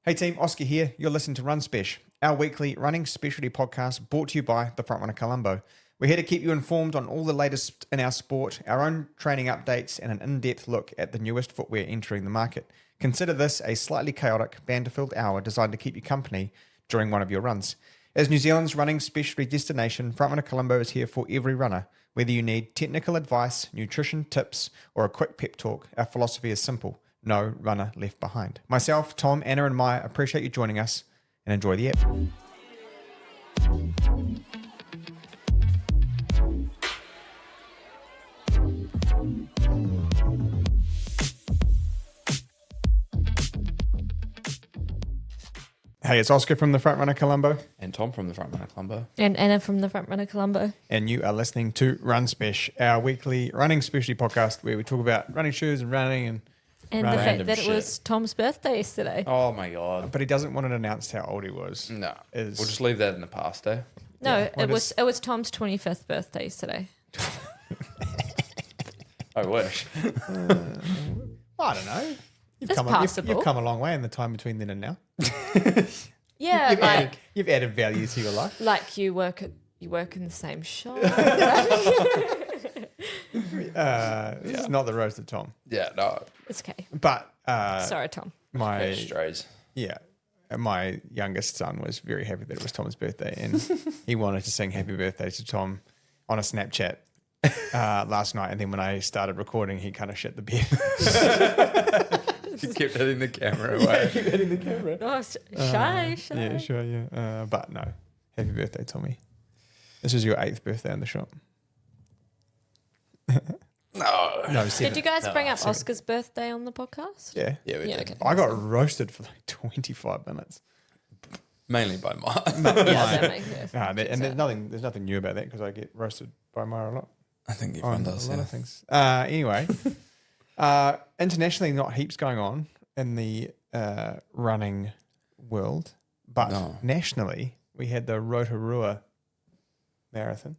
Hey team, Oska here. You're listening to Run Spesh, our weekly running specialty podcast brought to you by the Frontrunner Colombo. We're here to keep you informed on all the latest in our sport, our own training updates, and an in-depth look at the newest footwear entering the market. Consider this a slightly chaotic, banter-filled hour designed to keep you company during one of your runs. As New Zealand's running specialty destination, Frontrunner Colombo is here for every runner. Whether you need technical advice, nutrition tips, or a quick pep talk, our philosophy is simple. No runner left behind. Myself, Tom, Anna, and Maya appreciate you joining us and enjoy the app. Hey, it's Oska from the Frontrunner Colombo. And Tom from the Frontrunner Colombo. And Anna from the Frontrunner Colombo. And you are listening to Run Spesh, our weekly running specialty podcast where we talk about running shoes and running and the fact that it was Tom's birthday yesterday. Oh my God. But he doesn't want to announce how old he was. No. We'll just leave that in the past, eh? No, it was Tom's 25th birthday yesterday. I wish. I don't know. It's possible. You've come a long way in the time between then and now. Yeah, You've added value to your life. like you work in the same shop. This is not the roast of Tom. Yeah, no. It's okay. But Sorry, Tom. my Strays. my youngest son was very happy that it was Tom's birthday, and he wanted to sing happy birthday to Tom on a Snapchat last night. And then when I started recording, he kind of shit the bed. You kept hitting the camera away. Keep hitting the camera. Oh, shy. Yeah, sure, yeah. But no, happy birthday, Tommy. This is your 8th birthday in the shop. No. No, Did 7th. you guys bring up 7th. Oscar's birthday on the podcast? Yeah. Yeah, we did. Okay. I got roasted for like 25 minutes. Mainly by Mine. Yeah, that makes sense. And there's nothing new about that because I get roasted by Mara a lot. I think On everyone a does, lot yeah. of things. Anyway, internationally, not heaps going on in the running world, but nationally, we had the Rotorua Marathon,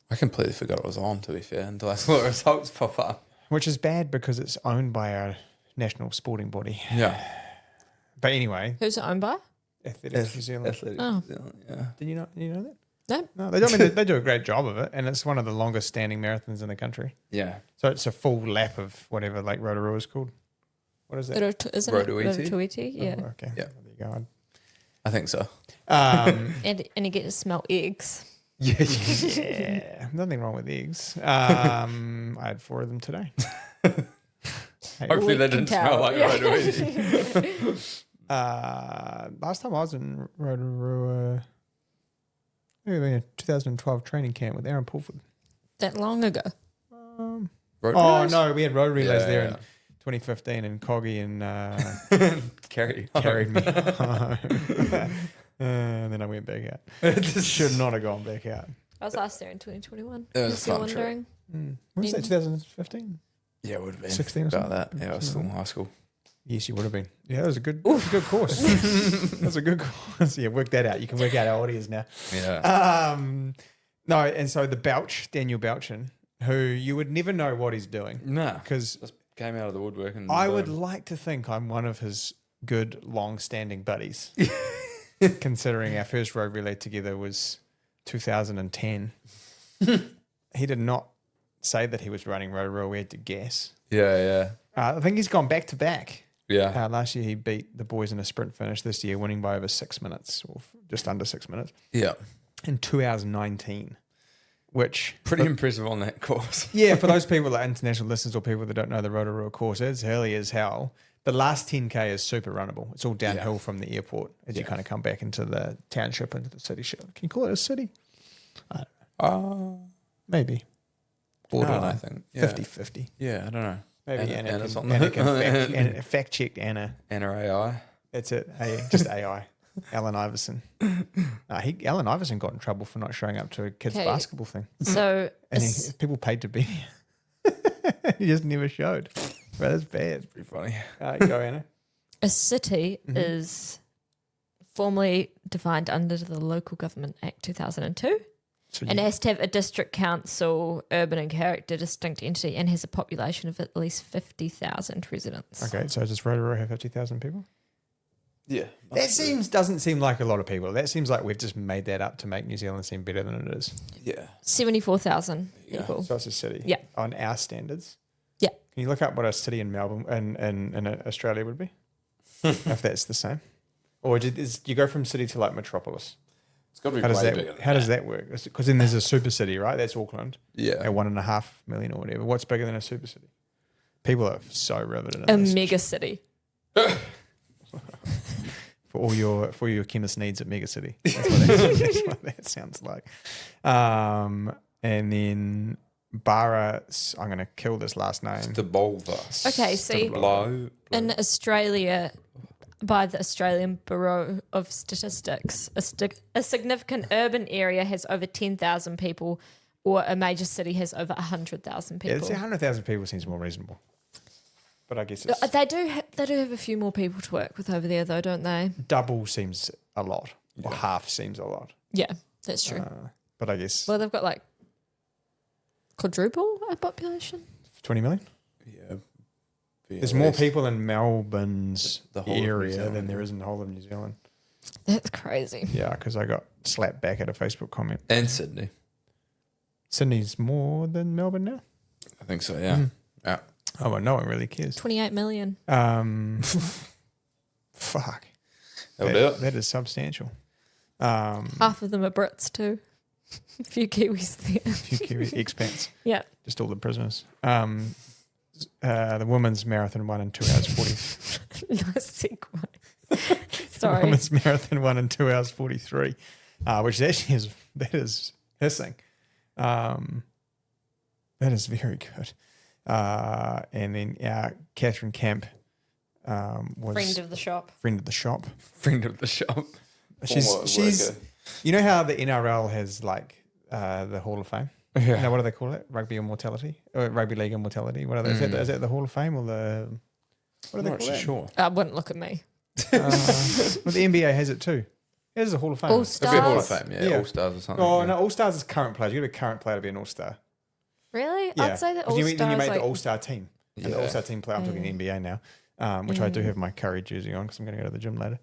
I completely forgot it was on, to be fair, until I saw the results pop up. which is bad because it's owned by our national sporting body. Yeah. But anyway, Who's it owned by? Athletics New Zealand. Athletics, Oh. yeah. Did you know that? No. No, they do a great job of it, and it's one of the longest standing marathons in the country. Yeah. So it's a full lap of whatever Lake Rotorua is called. What is that? Isn't Rotoiti? it? Rotoiti, yeah. Oh, okay. Yeah. There you go. I think so. And you get to smell eggs. Yeah, nothing wrong with eggs. I had 4 of them today. Hey, Hopefully We they can didn't tell. smell like Yeah. Rotoiti. last time I was in Rotorua, maybe in a 2012 training camp with Aaron Pulford. That long ago. Road Oh relays? no, we had road relays Yeah, there yeah. in 2015, and Coggy and Carry. carried me home. And then I went back out. Should not have gone back out. I was last there in 2021. It was If you're fun trip. wondering. When was that? 2015? Yeah, it would have been. 16 or about something? that. Yeah, I was still in high school. Yes, you would have been. Yeah, it was a good course. It was a good course. Yeah, work that out. You can work out how old he is now. Yeah. No, and so the Belch, Daniel Belchin, who you would never know what he's doing. Nah. Because Just came out of the woodwork and I would like to think I'm one of his good, long-standing buddies, considering our first road relay together was 2010. He did not say that he was running Rotorua. We had to guess. Yeah. I think he's gone back to back. Yeah. Last year he beat the boys in a sprint finish. This year winning by over 6 minutes, or just under 6 minutes, Yeah. in 2 hours 19, which... Pretty impressive on that course. Yeah, for those people that are international listeners or people that don't know the Rotorua course, it's hilly as hell. The last 10K is super runnable. It's all downhill from the airport as you kind of come back into the township, into the city. Can you call it a city? I don't know. Maybe. Borderline. I think. Yeah. 50-50. Yeah, I don't know. Maybe Anna- Anna Anna's can, on Anna that. can fact-check Anna. Anna AI. That's it. Just AI. Alan Iverson. Alan Iverson got in trouble for not showing up to a kids' Okay. basketball thing. So, And people paid to be there. He just never showed. But that's bad. Pretty funny. Go, Anna. a city Mm-hmm. is formally defined under the Local Government Act 2002 So and has to have a district council, urban and character distinct entity, and has a population of at least 50,000 residents. Okay, so does Rotorua have 50,000 people? Yeah. Doesn't seem like a lot of people. That seems like we've just made that up to make New Zealand seem better than it is. Yeah. 74,000 people. So it's a city. Yeah. On our standards. Yeah. Can you look up what a city in Melbourne in Australia would be? If that's the same. Or do you go from city to like metropolis? It's got to be How does way that bigger than How does that work? Because then there's a super city, right? That's Auckland. Yeah. At 1.5 million or whatever. What's bigger than a super city? People are so riveted in A this. mega city. For all your chemist needs at Mega City. That's what that sounds like. And then Barra, I'm going to kill this last name. Stebulva. Okay, see, Blow. in Australia, by the Australian Bureau of Statistics, a significant urban area has over 10,000 people, or a major city has over 100,000 people. Yeah, 100,000 people seems more reasonable. But I guess it's They do have a few more people to work with over there, though, don't they? double seems a lot, or half seems a lot. Yeah, that's true. But I guess Well, they've got like quadruple our population. 20 million? Yeah. There's more people in Melbourne's The whole of New area Zealand, than there is in the whole of New Zealand. That's crazy. Yeah, because I got slapped back at a Facebook comment. And Sydney. Sydney's more than Melbourne now? I think so, yeah. Yeah. Oh, well, no one really cares. 28 million. Fuck. That'll do it. That is substantial. Half of them are Brits too. A few Kiwis there. A few Kiwi expats. Yeah. Just all the prisoners. The women's marathon won in 2 hours 40. Nice segue. Sorry. Women's marathon won in 2 hours 43, which actually is hissing. That is very good. And then Catherine Camp was Friend of the shop. friend of the shop. Friend of the shop. She's you know how the NRL has like the Hall of Fame? Yeah. No, what do they call it? Rugby Immortality? Or Rugby League Immortality? What are they? Is that the Hall of Fame or the what do they I'm call not that? sure. Wouldn't look at me. Well, the NBA has it too. It is a Hall of Fame. All It'd be a Hall of Stars. Fame, yeah. Yeah. All Stars or something. Oh yeah. no, All Stars is current players. You got a current player to be an All Star. Really? Yeah. I'd say that 'Cause All then you Stars made like the All Star team. And the Yeah. All Star team player. I'm talking NBA now, which I do have my Curry jersey on because I'm going to go to the gym later.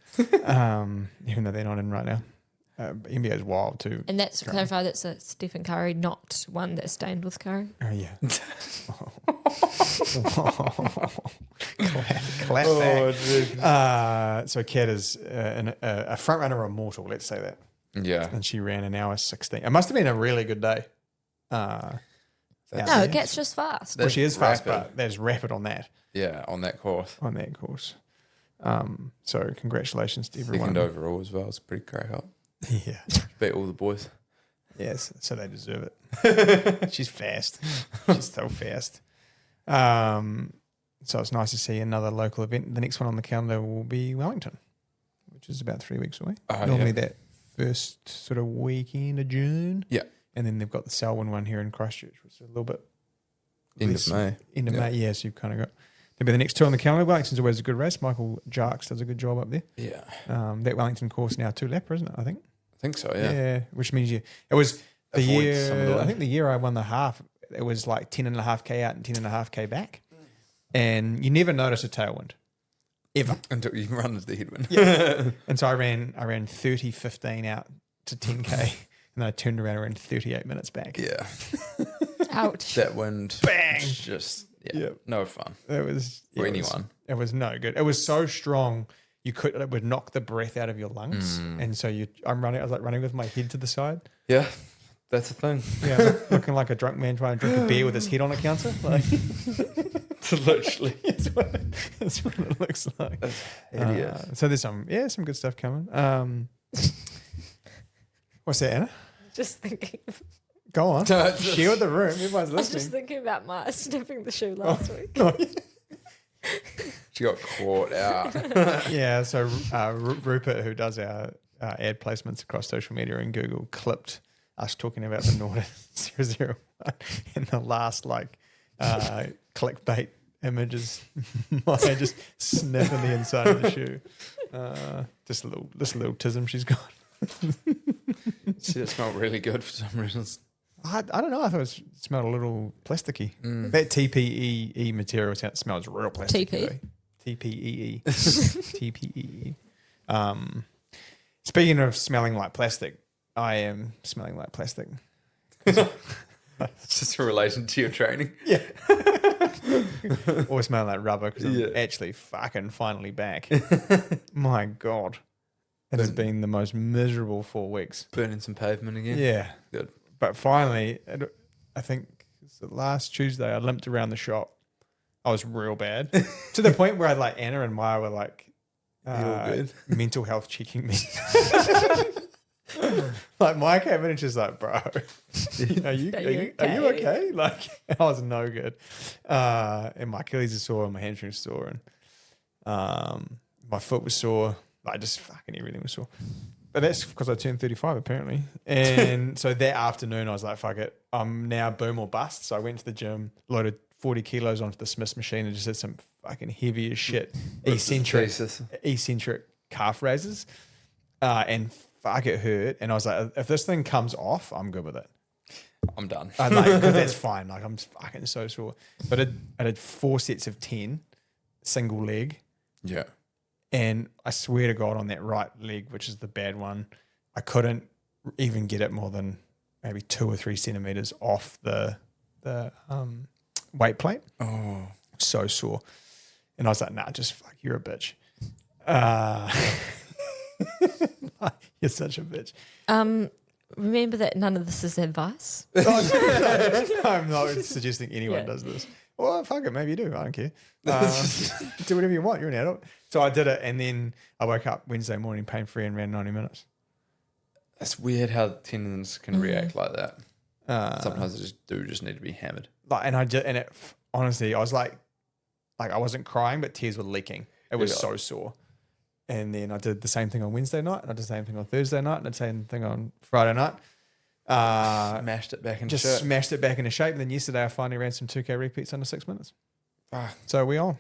Even though they're not in right now. NBA is wild too. And that's clarify that's a Stephen Curry, not one that's stained with Curry. Oh yeah. Clap back. So Kat is a front runner immortal, let's say that. Yeah. And she ran an hour 16. It must have been a really good day. No, Yeah. it gets just fast. Well, she is fast, rapid. but there's rapid on that On that course. So congratulations to everyone. Second overall as well. It's pretty crack up. Yeah. Beat all the boys. Yes, so they deserve it. She's fast. She's so fast. So it's nice to see another local event. The next one on the calendar will be Wellington, which is about 3 weeks away. Normally that first sort of weekend of June. Yeah. And then they've got the Selwyn one here in Christchurch, which is a little bit End of May. End of May, yeah. So you've kind of got maybe the next two on the calendar. Wellington's always a good race. Michael Jarks does a good job up there. Yeah. That Wellington course now 2-lapper, isn't it? I think. I think so, yeah. Which means it was the Avoid some of the year. I way. think the year I won the half, it was like 10.5k out and 10.5k back, and you never notice a tailwind, ever. Until you run into the headwind. Yeah. And so I ran 30:15 out to 10k, and then I turned around and ran 38 minutes back. Yeah. Ouch. That wind. Bang! was just, Yeah. no fun It was for it was- anyone. It was no good. It was so strong. It would knock the breath out of your lungs, and so I was like running with my head to the side. Yeah. That's the thing. Yeah, looking like a drunk man trying to drink a beer with his head on a counter. Like, Literally. that's what it looks like. Hideous. So there's some good stuff coming. What's that, Anna? Just thinking. Go on. Share with the room. Everyone's I was just listening. thinking about my sniffing the shoe last week. She got caught out. Yeah, so Rupert, who does our ad placements across social media and Google, clipped us talking about the Nordic 001 and the last clickbait images. Maya just sniffing the inside of the shoe. Just a little tism she's got. She smelled really good for some reasons. I don't know. I thought it smelled a little plasticky. That TPE material smells real plasticky. TP? TPEE. TPEE. Speaking of smelling like plastic, I am smelling like plastic. It's just in relation to your training. Yeah. Or smelling like rubber because I'm actually fucking finally back. My God. It has been the most miserable 4 weeks. Burning some pavement again. Yeah. Good. But finally, I think it's last Tuesday, I limped around the shop. I was real bad. To the point where Anna and Maya were like, good. mental health checking me. Like Maya came in and she's like, bro, are you okay? Like, I was no good. And my Achilles is sore and my hamstring is sore and my foot was sore. Like, just fucking everything was sore. But that's because I turned 35 apparently. And so that afternoon I was like, fuck it. I'm now boom or bust. So I went to the gym, loaded 40 kilos onto the Smiths machine and just did some fucking heavy as shit eccentric calf raises. And fuck, it hurt. And I was like, if this thing comes off, I'm good with it. I'm done. Because that's fine. Like, I'm fucking so sore. But I did 4 sets of 10, single leg. Yeah. And I swear to God, on that right leg, which is the bad one, I couldn't even get it more than maybe 2 or 3 centimeters off the weight plate. Oh. So sore. And I was like, nah, just fuck, you're a bitch. You're such a bitch. Remember that none of this is advice. I'm not suggesting anyone does this. Well, fuck it, maybe you do. I don't care. Do whatever you want. You're an adult. So I did it, and then I woke up Wednesday morning pain-free and ran 90 minutes. It's weird how tendons can react like that. Sometimes they just need to be hammered. Honestly, I was like I wasn't crying, but tears were leaking. It was so sore. And then I did the same thing on Wednesday night, and I did the same thing on Thursday night, and I did the same thing on Friday night. Smashed it back into shape. Smashed it back into shape. And then yesterday I finally ran some 2K repeats under 6 minutes. Ah. So we on.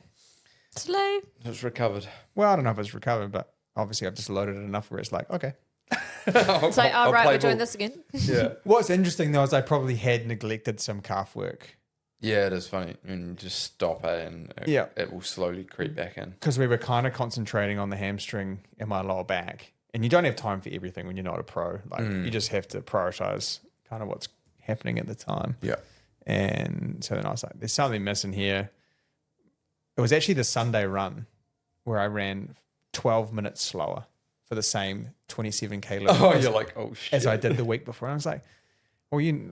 Slow. It's recovered. Well, I don't know if it's recovered, but obviously I've just loaded it enough where it's like, okay. It's like, all right, we're doing this again. Yeah. What's interesting though is I probably had neglected some calf work. Yeah, it is funny. And you just stop it and it will slowly creep back in. Because we were kind of concentrating on the hamstring and my lower back. And you don't have time for everything when you're not a pro. Like you just have to prioritize kind of what's happening at the time. Yeah. And so then I was like, there's something missing here. It was actually the Sunday run where I ran 12 minutes slower for the same 27K level. Oh, you're like, oh shit. As I did the week before. And I was like, well,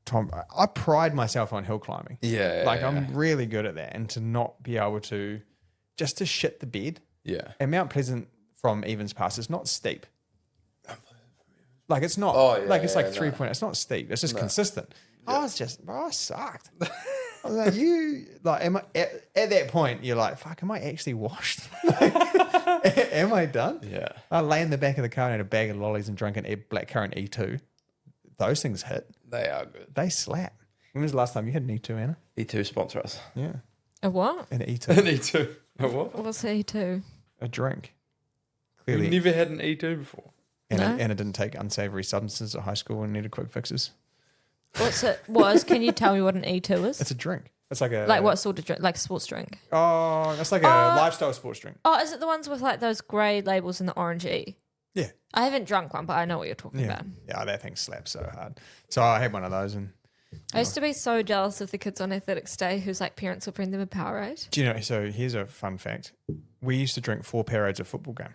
Tom, I pride myself on hill climbing. Yeah. I'm really good at that. And to not be able to, just to shit the bed. Yeah. And Mount Pleasant from Evans Pass is not steep. Like it's not, it's like 3 point. It's not steep. It's just consistent. Yeah. I sucked. I was like, am I, at that point, you're like, fuck, am I actually washed? Am I done? Yeah. I lay in the back of the car and had a bag of lollies and drank an blackcurrant E2. Those things hit. They are good. They slap. When was the last time you had an E2, Anna? E2 sponsor us. Yeah. A what? An E2. An E2. A what? What's E2? A drink. You've Clearly. never had an E2 before? And No. Anna didn't take unsavory substances at high school and needed quick fixes. What's it was? Can you tell me what an E2 is? It's a drink. It's like a... Like what sort of drink? Like a sports drink? Oh, it's like a lifestyle sports drink. Oh, is it the ones with like those grey labels and the orange E? Yeah. I haven't drunk one, but I know what you're talking about. Yeah, that thing slaps so hard. So I had one of those and... I used to be so jealous of the kids on athletics day whose like parents would bring them a Powerade. Do you know, so here's a fun fact. We used to drink 4 Powerades a football game.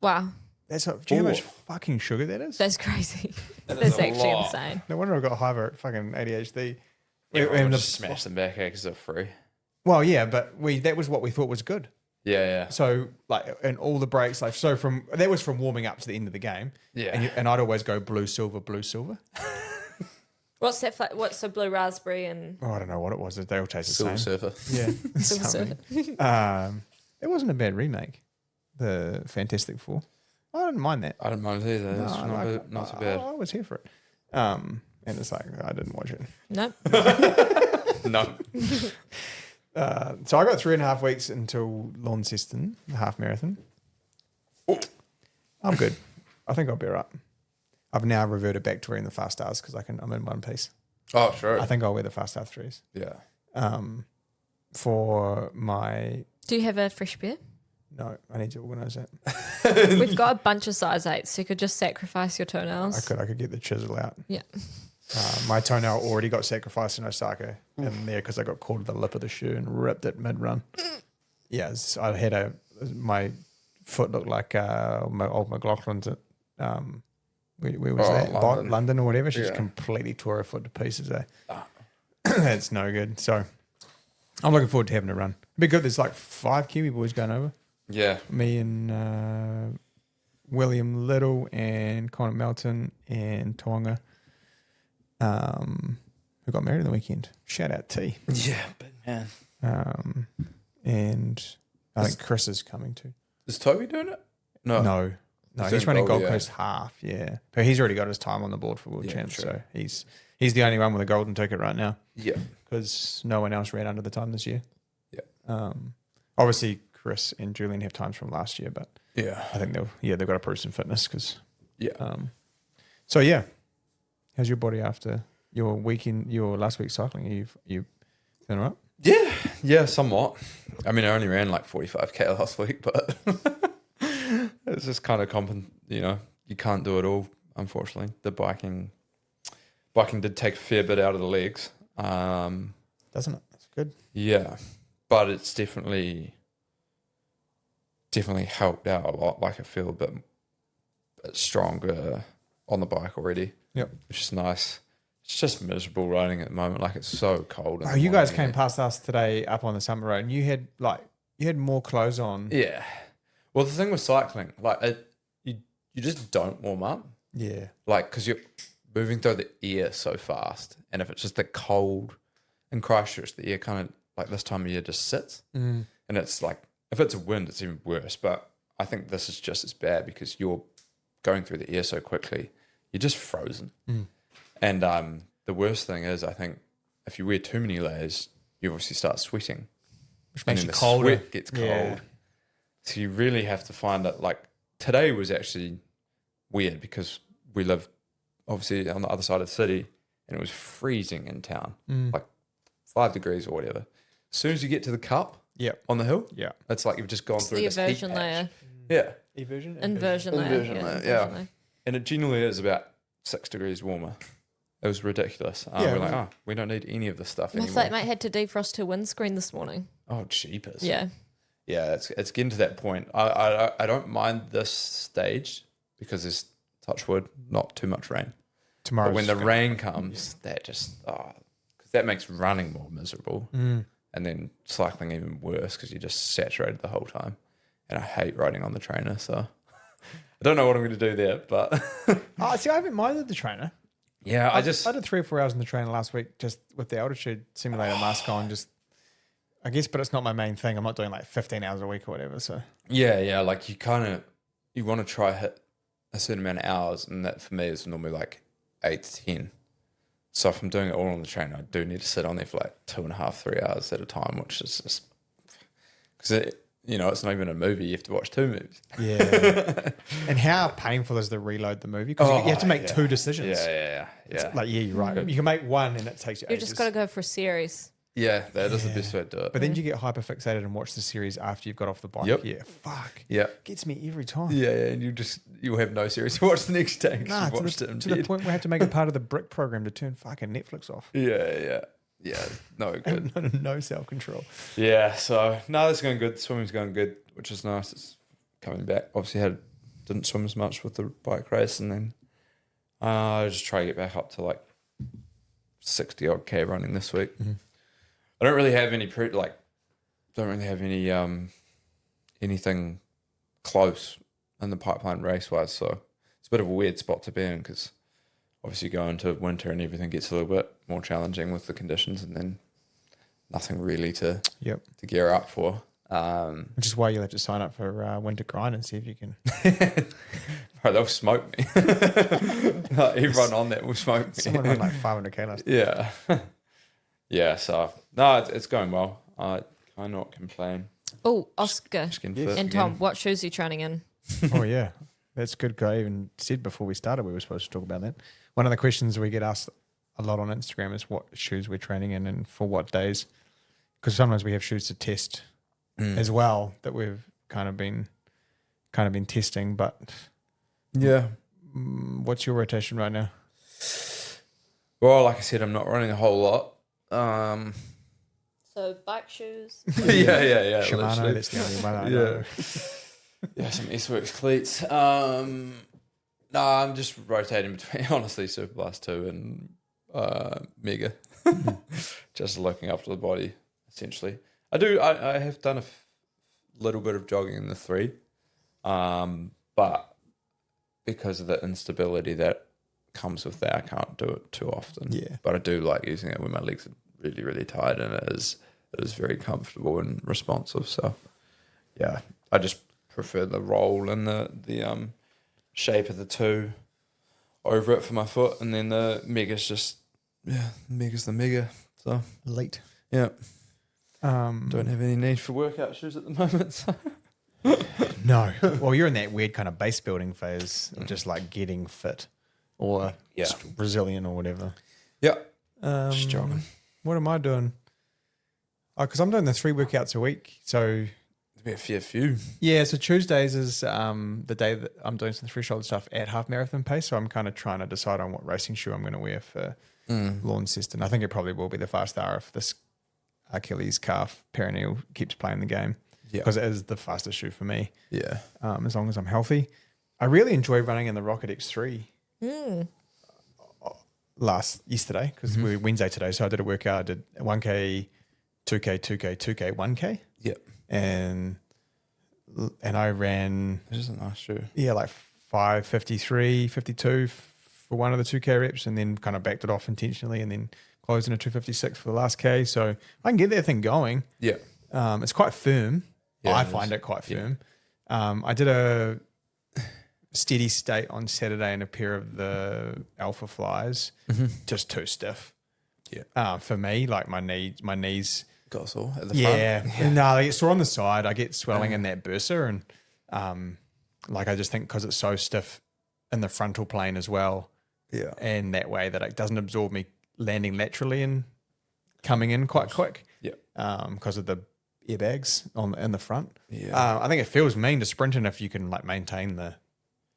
Wow. Do you know how much fucking sugar that is? That's crazy. That That's is a actually lot. insane. No wonder I got hyper fucking ADHD. Everyone just smash them back because they're free. Well, yeah, but that was what we thought was good. Yeah. So like, and all the breaks, like, so that was from warming up to the end of the game. Yeah. And I'd always go blue, silver. What's that? What's the blue raspberry and Oh, I don't know what it was. They all taste the Silver same. Surfer. Yeah. Silver Something. Surfer? It wasn't a bad remake, the Fantastic Four. I didn't mind that. I didn't mind it either. It's not too bad. I was here for it. And it's like, I didn't watch it. Nope. No. So I got 3.5 weeks until Launceston half marathon. I'm good. I think I'll be all right. I've now reverted back to wearing the Fast Stars because I'm in one piece. Oh, sure. I think I'll wear the Fast Star 3s. Yeah. For my... Do you have a fresh beer? No, I need to organise that. We've got a bunch of size 8s, so you could just sacrifice your toenails. I could get the chisel out. Yeah. My toenail already got sacrificed in Osaka in there because I got caught at the lip of the shoe and ripped it mid-run. Yes, I had my foot looked like my old McLaughlin's at where was that? London or whatever. She just completely tore her foot to pieces. That's no good. So I'm looking forward to having a run. It'd be good. There's like 5 Kiwi boys going over. Yeah. Me and William Little and Connor Melton and Tonga. Who got married on the weekend. Shout out T. Yeah, big man. And I think Chris is coming too. Is Toby doing it? No, he's running Gold Coast half, but he's already got his time on the board for World Champs, so he's the only one with a golden ticket right now. Yeah, because no one else ran under the time this year. Yeah, obviously Chris and Julian have times from last year, but I think they've got to prove some fitness because So yeah, how's your body after your last week's cycling? You feeling all right? Yeah, somewhat. I mean, I only ran like 45k last week, but it's just kind of you can't do it all, unfortunately. The biking did take a fair bit out of the legs. Doesn't it? That's good. Yeah, but it's definitely helped out a lot. Like I feel a bit stronger on the bike already. Yep, which is nice. It's just miserable riding at the moment. Like, it's so cold. Oh, you guys came past us today up on the Summit Road, and you had more clothes on. Yeah. Well, the thing with cycling, you just don't warm up. Yeah. Like, because you're moving through the air so fast, and if it's just the cold in Christchurch, the air kind of like this time of year just sits, and it's like if it's a wind, it's even worse. But I think this is just as bad because you're going through the air so quickly, you're just frozen. And the worst thing is, I think, if you wear too many layers, you obviously start sweating. Which makes you colder. The sweat gets cold. Yeah. So you really have to find that, like, today was actually weird because we live, obviously, on the other side of the city, and it was freezing in town, like 5 degrees or whatever. As soon as you get to the cup on the hill, it's like you've just gone through this heat eversion layer. Yeah. Inversion layer. Yeah. And it generally is about 6 degrees warmer. It was ridiculous. We're like, we don't need any of this stuff anymore. My flatmate had to defrost her windscreen this morning. Oh, jeepers. Yeah. Yeah, it's getting to that point. I don't mind this stage because there's, touch wood, not too much rain. Tomorrow. But when the rain comes, that just, because that makes running more miserable. And then cycling even worse because you're just saturated the whole time. And I hate riding on the trainer, so I don't know what I'm going to do there, but... See, I haven't minded the trainer. Yeah, I did 3 or 4 hours in the trainer last week just with the altitude simulator mask on, I guess, but it's not my main thing. I'm not doing like 15 hours a week or whatever, so... Yeah, like you want to try hit a certain amount of hours, and that for me is normally like 8 to 10. So if I'm doing it all on the trainer, I do need to sit on there for like 2.5, 3 hours at a time, which is just... Because it's not even a movie. You have to watch 2 movies. Yeah. And how painful is the reload the movie? Because you have to make 2 decisions. Yeah. Like, you're right. You can make one and it takes you You ages. just got to go for a series. Yeah, that is the best way to do it. But then you get hyper fixated and watch the series after you've got off the bike. Yep. Yeah, fuck. Yeah. Gets me every time. Yeah, and you'll have no series to watch the next day because you watched it in to bed. the point where I have to make it part of the brick program to turn fucking Netflix off. Yeah. No good. No self-control. Yeah, so no, it's going good. Swimming's going good, which is nice. It's coming back. Obviously didn't swim as much with the bike race, and then I just try to get back up to like 60 odd K running this week. I don't really have any anything close in the pipeline race wise, so it's a bit of a weird spot to be in because obviously going into winter and everything gets a little bit more challenging with the conditions, and then nothing really to gear up for. Which is why you'll have to sign up for Winter Grind and see if you can. Bro, they'll smoke me. Everyone on that will smoke me. Someone run like 500k last time. Yeah. Yeah, so no, it's going well. I cannot complain. Oh, Oska and Tom, what shoes are you training in? Oh, yeah. That's good. I even said before we started we were supposed to talk about that. One of the questions we get asked a lot on Instagram is what shoes we're training in and for what days. Because sometimes we have shoes to test as well that we've kind of been testing. But Yeah. what's your rotation right now? Well, like I said, I'm not running a whole lot. So bike shoes. yeah. Shimano, literally. that's the only one I know. Yeah, some S-Works cleats. No, I'm just rotating between, honestly, Superblast 2 and Mega. Just looking after the body, essentially. I have done a little bit of jogging in the 3, but because of the instability that comes with that, I can't do it too often. Yeah. But I do like using it when my legs are really, really tired, and it is very comfortable and responsive. So, yeah, I just prefer the roll and the shape of the 2 over it for my foot, and then the Mega's just Mega's the Mega. So Elite. yeah, don't have any need for workout shoes at the moment. So. No. Well, you're in that weird kind of base building phase of just like getting fit or resilient or whatever. Yeah, just jogging. What am I doing? Oh, because I'm doing the 3 workouts a week. So There'll be a fair few. yeah, so Tuesdays is the day that I'm doing some threshold stuff at half marathon pace. So I'm kind of trying to decide on what racing shoe I'm going to wear for Launceston. I think it probably will be the Fast R if this Achilles calf peroneal keeps playing the game. Yeah. Because it is the fastest shoe for me. Yeah. As long as I'm healthy. I really enjoy running in the Rocket X3 yesterday because we were Wednesday today. So I did a workout. I did 1K, 2K, 2K, 2K, 1K. Yep. And I ran, It is a nice shoe. like 5:53, 52 for one of the 2K reps, and then kind of backed it off intentionally and then closed in a 2:56 for the last K. So I can get that thing going. Yeah. It's quite firm. Yeah, I it find is. it quite firm. I did a steady state on Saturday in a pair of the Alpha Flies, just too stiff. Yeah. For me, like my knees. Got sore at the front. No, they get sore on the side. I get swelling in that bursa, and like I just think because it's so stiff in the frontal plane as well. Yeah. And that way that it doesn't absorb me landing laterally and coming in quite quick. Yeah. Because of the airbags in the front. Yeah. I think it feels mean to sprint in if you can like maintain the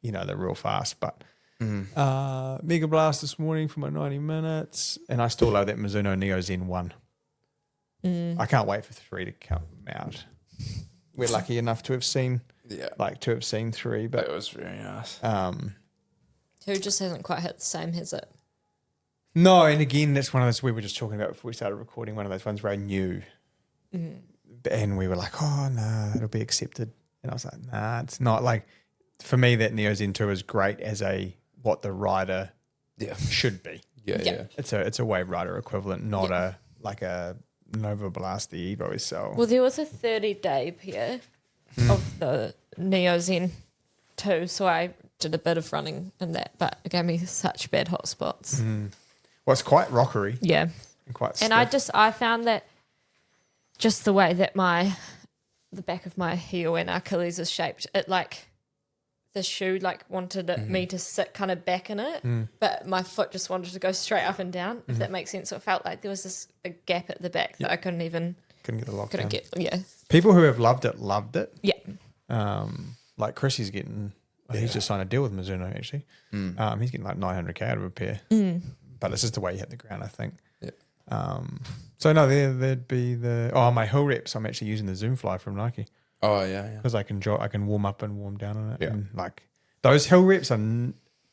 real fast. But Mega Blast this morning for my 90 minutes, and I still love that Mizuno Neo Zen 1. I can't wait for 3 to come out. We're lucky enough to have seen 3, but That was very nice. 2 just hasn't quite hit the same, has it? no, and again, that's one of those we were just talking about before we started recording. One of those ones where I knew, and we were like, "Oh no, it'll be accepted," and I was like, "Nah, it's not." Like for me, that Neo Zen 2 is great as what the rider should be. Yeah. It's a Wave Rider equivalent, not a Nova Blast the Evo. So Well, there was a 30-day pair of the Neo Zen 2, so I did a bit of running in that, but it gave me such bad hot spots. well, it's quite rockery. Yeah. And quite And stiff. I found that just the way that the back of my heel and Achilles is shaped, it like the shoe like wanted me to sit kind of back in it, but my foot just wanted to go straight up and down, if that makes sense. So it felt like there was this big gap at the back that I couldn't get the lockdown. People who have loved it. Yeah. Like Chrissy's getting, he's just signed a deal with Mizuno actually. He's getting like 900k out of a pair, but it's just the way you hit the ground, I think. Yeah. So no, there'd be my hill reps. I'm actually using the Zoom Fly from Nike. Oh yeah. Because I can warm up and warm down on it. Yeah. And like those hill reps are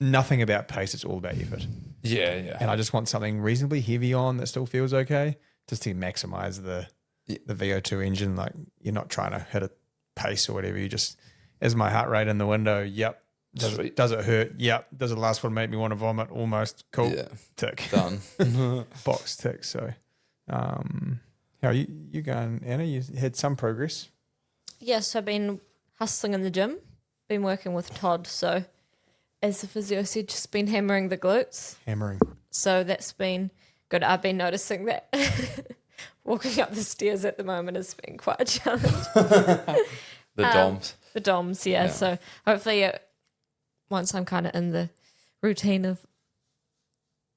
nothing about pace. It's all about effort. Yeah. And I just want something reasonably heavy on that still feels okay, just to maximize the VO2 engine. Like you're not trying to hit a pace or whatever. You just, is my heart rate in the window? Yep. Does it hurt? Yep. Does the last one make me want to vomit? Almost. Cool. Yeah. Tick. Done. Box tick. So, how are you going, Anna? You had some progress. Yes, I've been hustling in the gym, been working with Todd. So, as the physio said, just been hammering the glutes. So that's been good. I've been noticing that walking up the stairs at the moment has been quite a challenge. The DOMs. The DOMs, yeah. So hopefully once I'm kind of in the routine of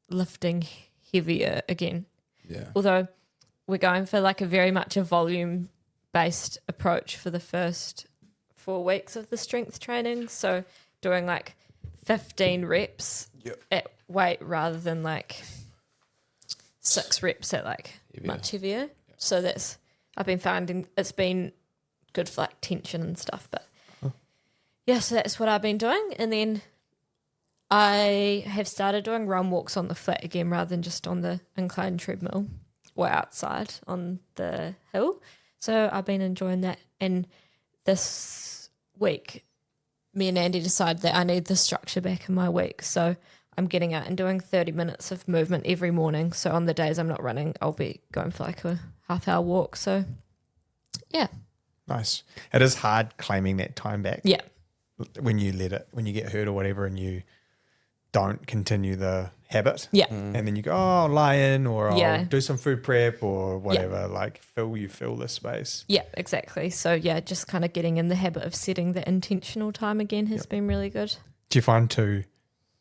lifting heavier again. Yeah. Although we're going for like a very much a volume-based approach for the first 4 weeks of the strength training. So doing like 15 reps at weight rather than like 6 reps at like much heavier. Yep. So I've been finding it's been good for like tension and stuff. But so that's what I've been doing. And then I have started doing run walks on the flat again rather than just on the inclined treadmill or outside on the hill. So I've been enjoying that. And this week, me and Andy decided that I need the structure back in my week. So I'm getting out and doing 30 minutes of movement every morning. So on the days I'm not running, I'll be going for like a half-hour walk. So, yeah. Nice. It is hard claiming that time back. Yeah. When you get hurt or whatever and you don't continue the habit. Yeah. And then you go, I'll lie in or I'll do some food prep or whatever, like fill this space. Yeah, exactly. So, yeah, just kind of getting in the habit of setting the intentional time again has been really good. Do you find too,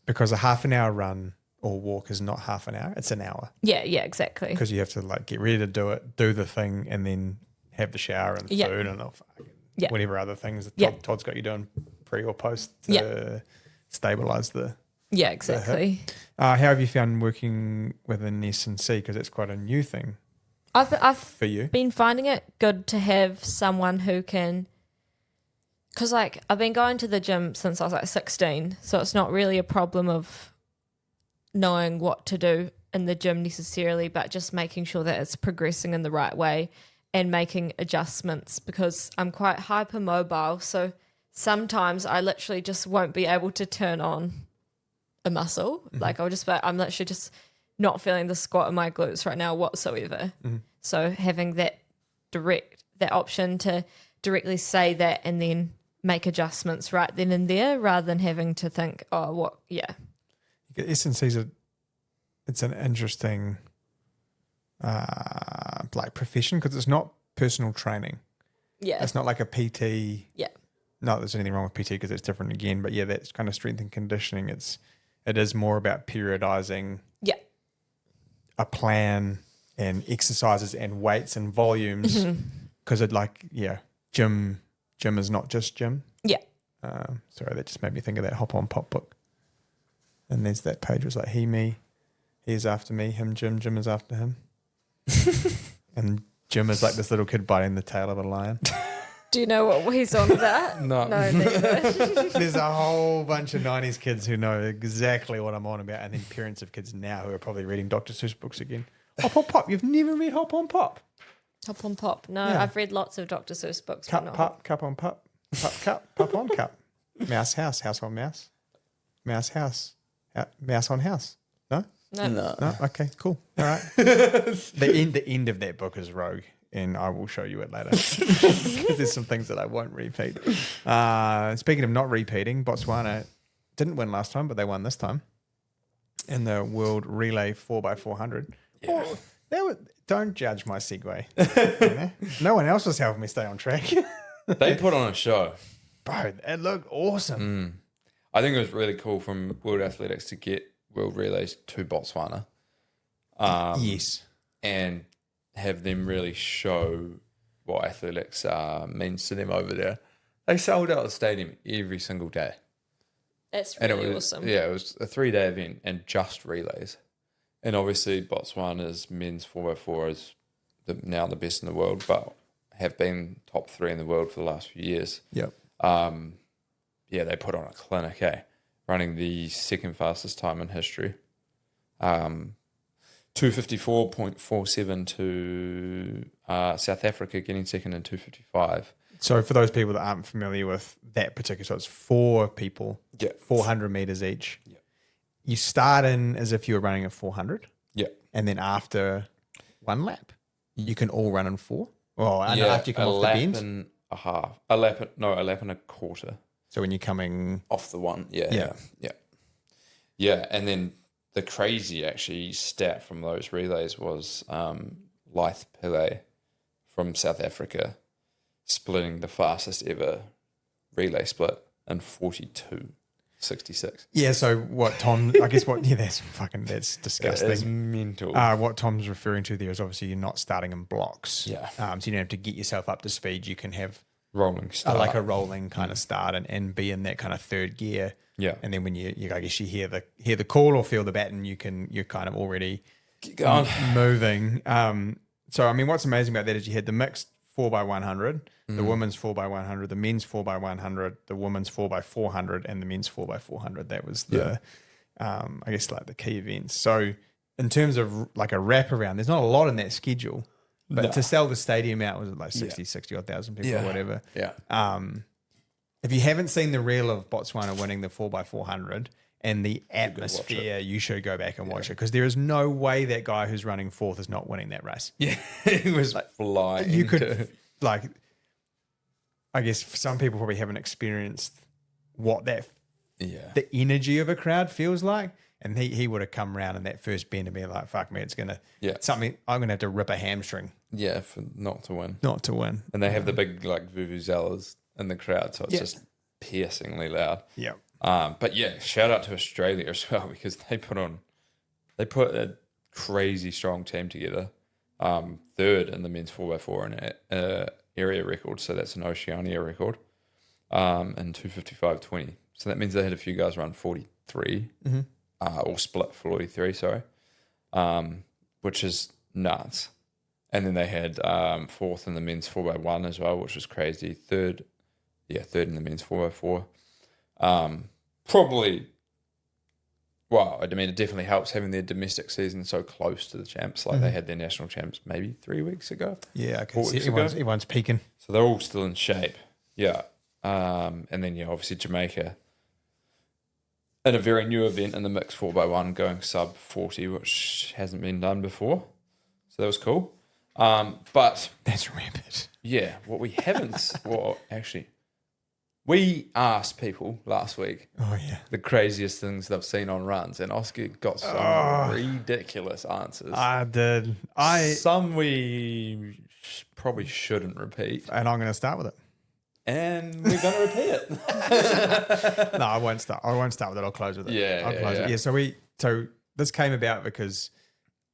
because a half an hour run or walk is not half an hour, it's an hour. Yeah, exactly. Because you have to like get ready to do it, do the thing and then have the shower and food and whatever other things that Todd's got you doing pre or post to stabilise the... Yeah, exactly. How have you found working with an S&C? Because it's quite a new thing. I've for you been finding it good to have someone who can, because like I've been going to the gym since I was like 16, so it's not really a problem of knowing what to do in the gym necessarily, but just making sure that it's progressing in the right way and making adjustments, because I'm quite hypermobile, so sometimes I literally just won't be able to turn on a muscle. Like I'm literally just not feeling the squat in my glutes right now whatsoever. So having that option to directly say that and then make adjustments right then and there rather than having to think, S&C's it's an interesting like profession because it's not personal training. Yeah. It's not like a PT. Yeah. Not that there's anything wrong with PT because it's different again, but that's kind of strength and conditioning. It is more about periodizing a plan and exercises and weights and volumes because gym is not just gym. Yeah. Sorry, that just made me think of that Hop On Pop book. And there's that page was like he, me, he is after me, him, Jim is after him. And Jim is like this little kid biting the tail of a lion. Do you know what he's on that? No. No, neither. There's a whole bunch of 90s kids who know exactly what I'm on about, and then parents of kids now who are probably reading Dr. Seuss books again. Hop on Pop. You've never read Hop on Pop? Hop on Pop. No, Yeah. I've read lots of Dr. Seuss books. Cup, but not pup, cup on pup. Pup, cup, pup on cup. Mouse house, house on mouse. Mouse house, mouse on house. No? No. No? Okay, cool. All right. The end of that book is rogue. And I will show you it later because there's some things that I won't repeat. Speaking of not repeating, Botswana didn't win last time, but they won this time in the World Relay 4x400. Yeah. Don't judge my segue. No one else was helping me stay on track. They put on a show. Bro, it looked awesome. I think it was really cool from World Athletics to get World Relays to Botswana. Yes. And have them really show what athletics means to them over there. They sold out the stadium every single day. That's And really it was, awesome. Yeah, it was a 3-day event and just relays. And obviously Botswana's men's 4x4 is now the best in the world, but have been top 3 in the world for the last few years. Yep. They put on a clinic, running the second fastest time in history. 254.47 to South Africa getting second in 255. So for those people that aren't familiar with that particular, so it's 4 people, 400 meters each. Yeah. You start in as if you were running a 400. Yeah. And then after one lap, you can all run in 4. Well, after you come off the bend. And a half. A lap and a quarter. So when you're coming off the one. Yeah. And then the crazy actually stat from those relays was Lyth Pillay from South Africa splitting the fastest ever relay split in 42.66. Yeah, so what Tom, I guess that's disgusting. It's mental. What Tom's referring to there is obviously you're not starting in blocks. Yeah. So you don't have to get yourself up to speed. You can have rolling start. like a rolling kind of start and be in that kind of third gear. Yeah. And then when you I guess you hear the call or feel the baton, you're kind of already Get going. moving. So I mean, what's amazing about that is you had the mixed 4x100, the women's 4x100, the men's 4x100, the women's 4x400, and the men's 4x400. That was the I guess like the key events. So in terms of like a wraparound, there's not a lot in that schedule. But to sell the stadium out, was it like 60 odd thousand people or whatever? Yeah. If you haven't seen the reel of Botswana winning the 4x400 and the atmosphere, you should go back and watch it, because there is no way that guy who's running fourth is not winning that race. Yeah. He was flying. You could, like, I guess some people probably haven't experienced what the energy of a crowd feels like. And he would have come around in that first bend and be like, fuck me, it's going to, something, I'm going to have to rip a hamstring. Yeah, for not to win. Not to win. And they have the big, like, vuvuzelas in the crowd, so it's just piercingly loud. Yeah. But yeah, shout out to Australia as well, because they put a crazy strong team together. Third in the men's 4x4 and area record, so that's an Oceania record, and 2:55.20. So that means they had a few guys run 43. Or split 43, sorry, which is nuts. And then they had fourth in the men's 4x1 as well, which was crazy. Third in the men's 4x4. Probably, well, I mean, it definitely helps having their domestic season so close to the champs. Like they had their national champs maybe 3 weeks ago. Yeah, I 4 can see weeks ago. everyone's peaking. So they're all still in shape. Yeah. And then, obviously Jamaica in a very new event in the mixed 4x1 going sub 40, which hasn't been done before. So that was cool. But that's rampant. Yeah, what we haven't, we asked people last week the craziest things they've seen on runs, and Oska got some ridiculous answers. I did. Some we probably shouldn't repeat. And I'm going to start with it. And we're going to repeat it. No, I won't start. I won't start with it. I'll close with it. I'll close it. Yeah. So this came about because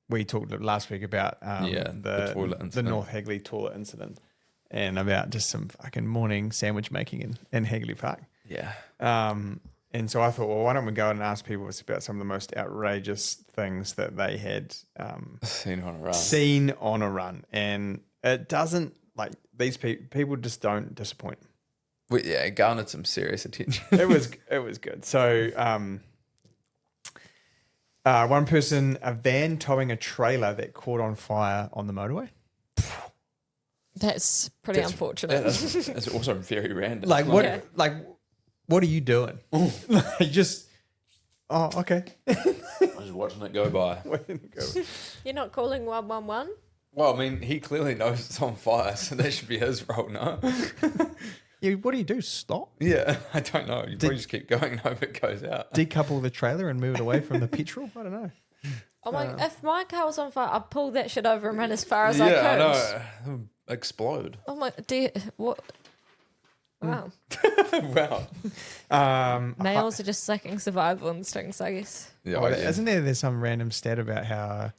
we talked last week about the toilet incident, the North Hagley toilet incident, and about just some fucking morning sandwich making in Hagley Park. Yeah. And so I thought, well, why don't we go and ask people about some of the most outrageous things that they had seen on a run. And it doesn't, like, these people just don't disappoint. Well, yeah, it garnered some serious attention. It was good. So one person, a van towing a trailer that caught on fire on the motorway. That's pretty unfortunate. That's also very random. Like what? Like what are you doing? Like just okay. I'm just watching it go by. You're not calling 111? Well, I mean, he clearly knows it's on fire, so that should be his role, no? Yeah, what do? Stop? Yeah, I don't know. You probably just keep going and hope it goes out. Decouple the trailer and move it away from the petrol? I don't know. Oh my! If my car was on fire, I'd pull that shit over and run as far as I could. Yeah, I know. Explode. Oh my! What? Wow. Wow. Males are just lacking survival instincts, I guess. Yeah, Isn't there's some random stat about how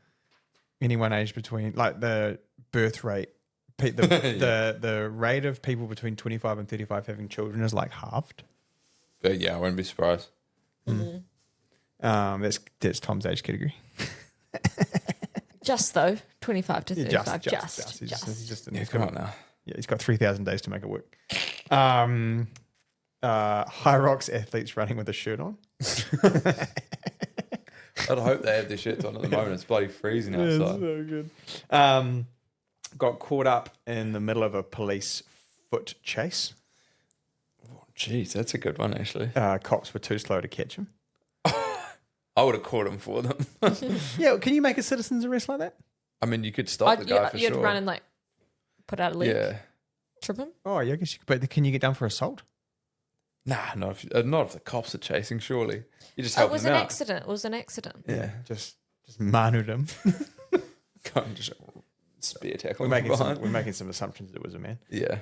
anyone aged between, like, the birth rate, the rate of people between 25 and 35 having children is like halved? Yeah, I wouldn't be surprised. That's Tom's age category. Just though, 25 to 35. Just. He's just in come on now. Yeah, he's got 3,000 days to make it work. High rocks athletes running with a shirt on. I'd hope they have their shirts on at the moment. It's bloody freezing outside. It's so good. Got caught up in the middle of a police foot chase. Oh, jeez, that's a good one, actually. Cops were too slow to catch him. I would have caught him for them. Yeah, can you make a citizen's arrest like that? I mean, you could stop the guy for sure. You'd run and, like, put out a leak. Yeah. Trip him? Oh, yeah, I guess you could. But can you get done for assault? Nah, not if the cops are chasing, surely. You just help them out. It was an accident. Yeah, just manued him. Go and just spear tackle him we're making some assumptions that it was a man. Yeah.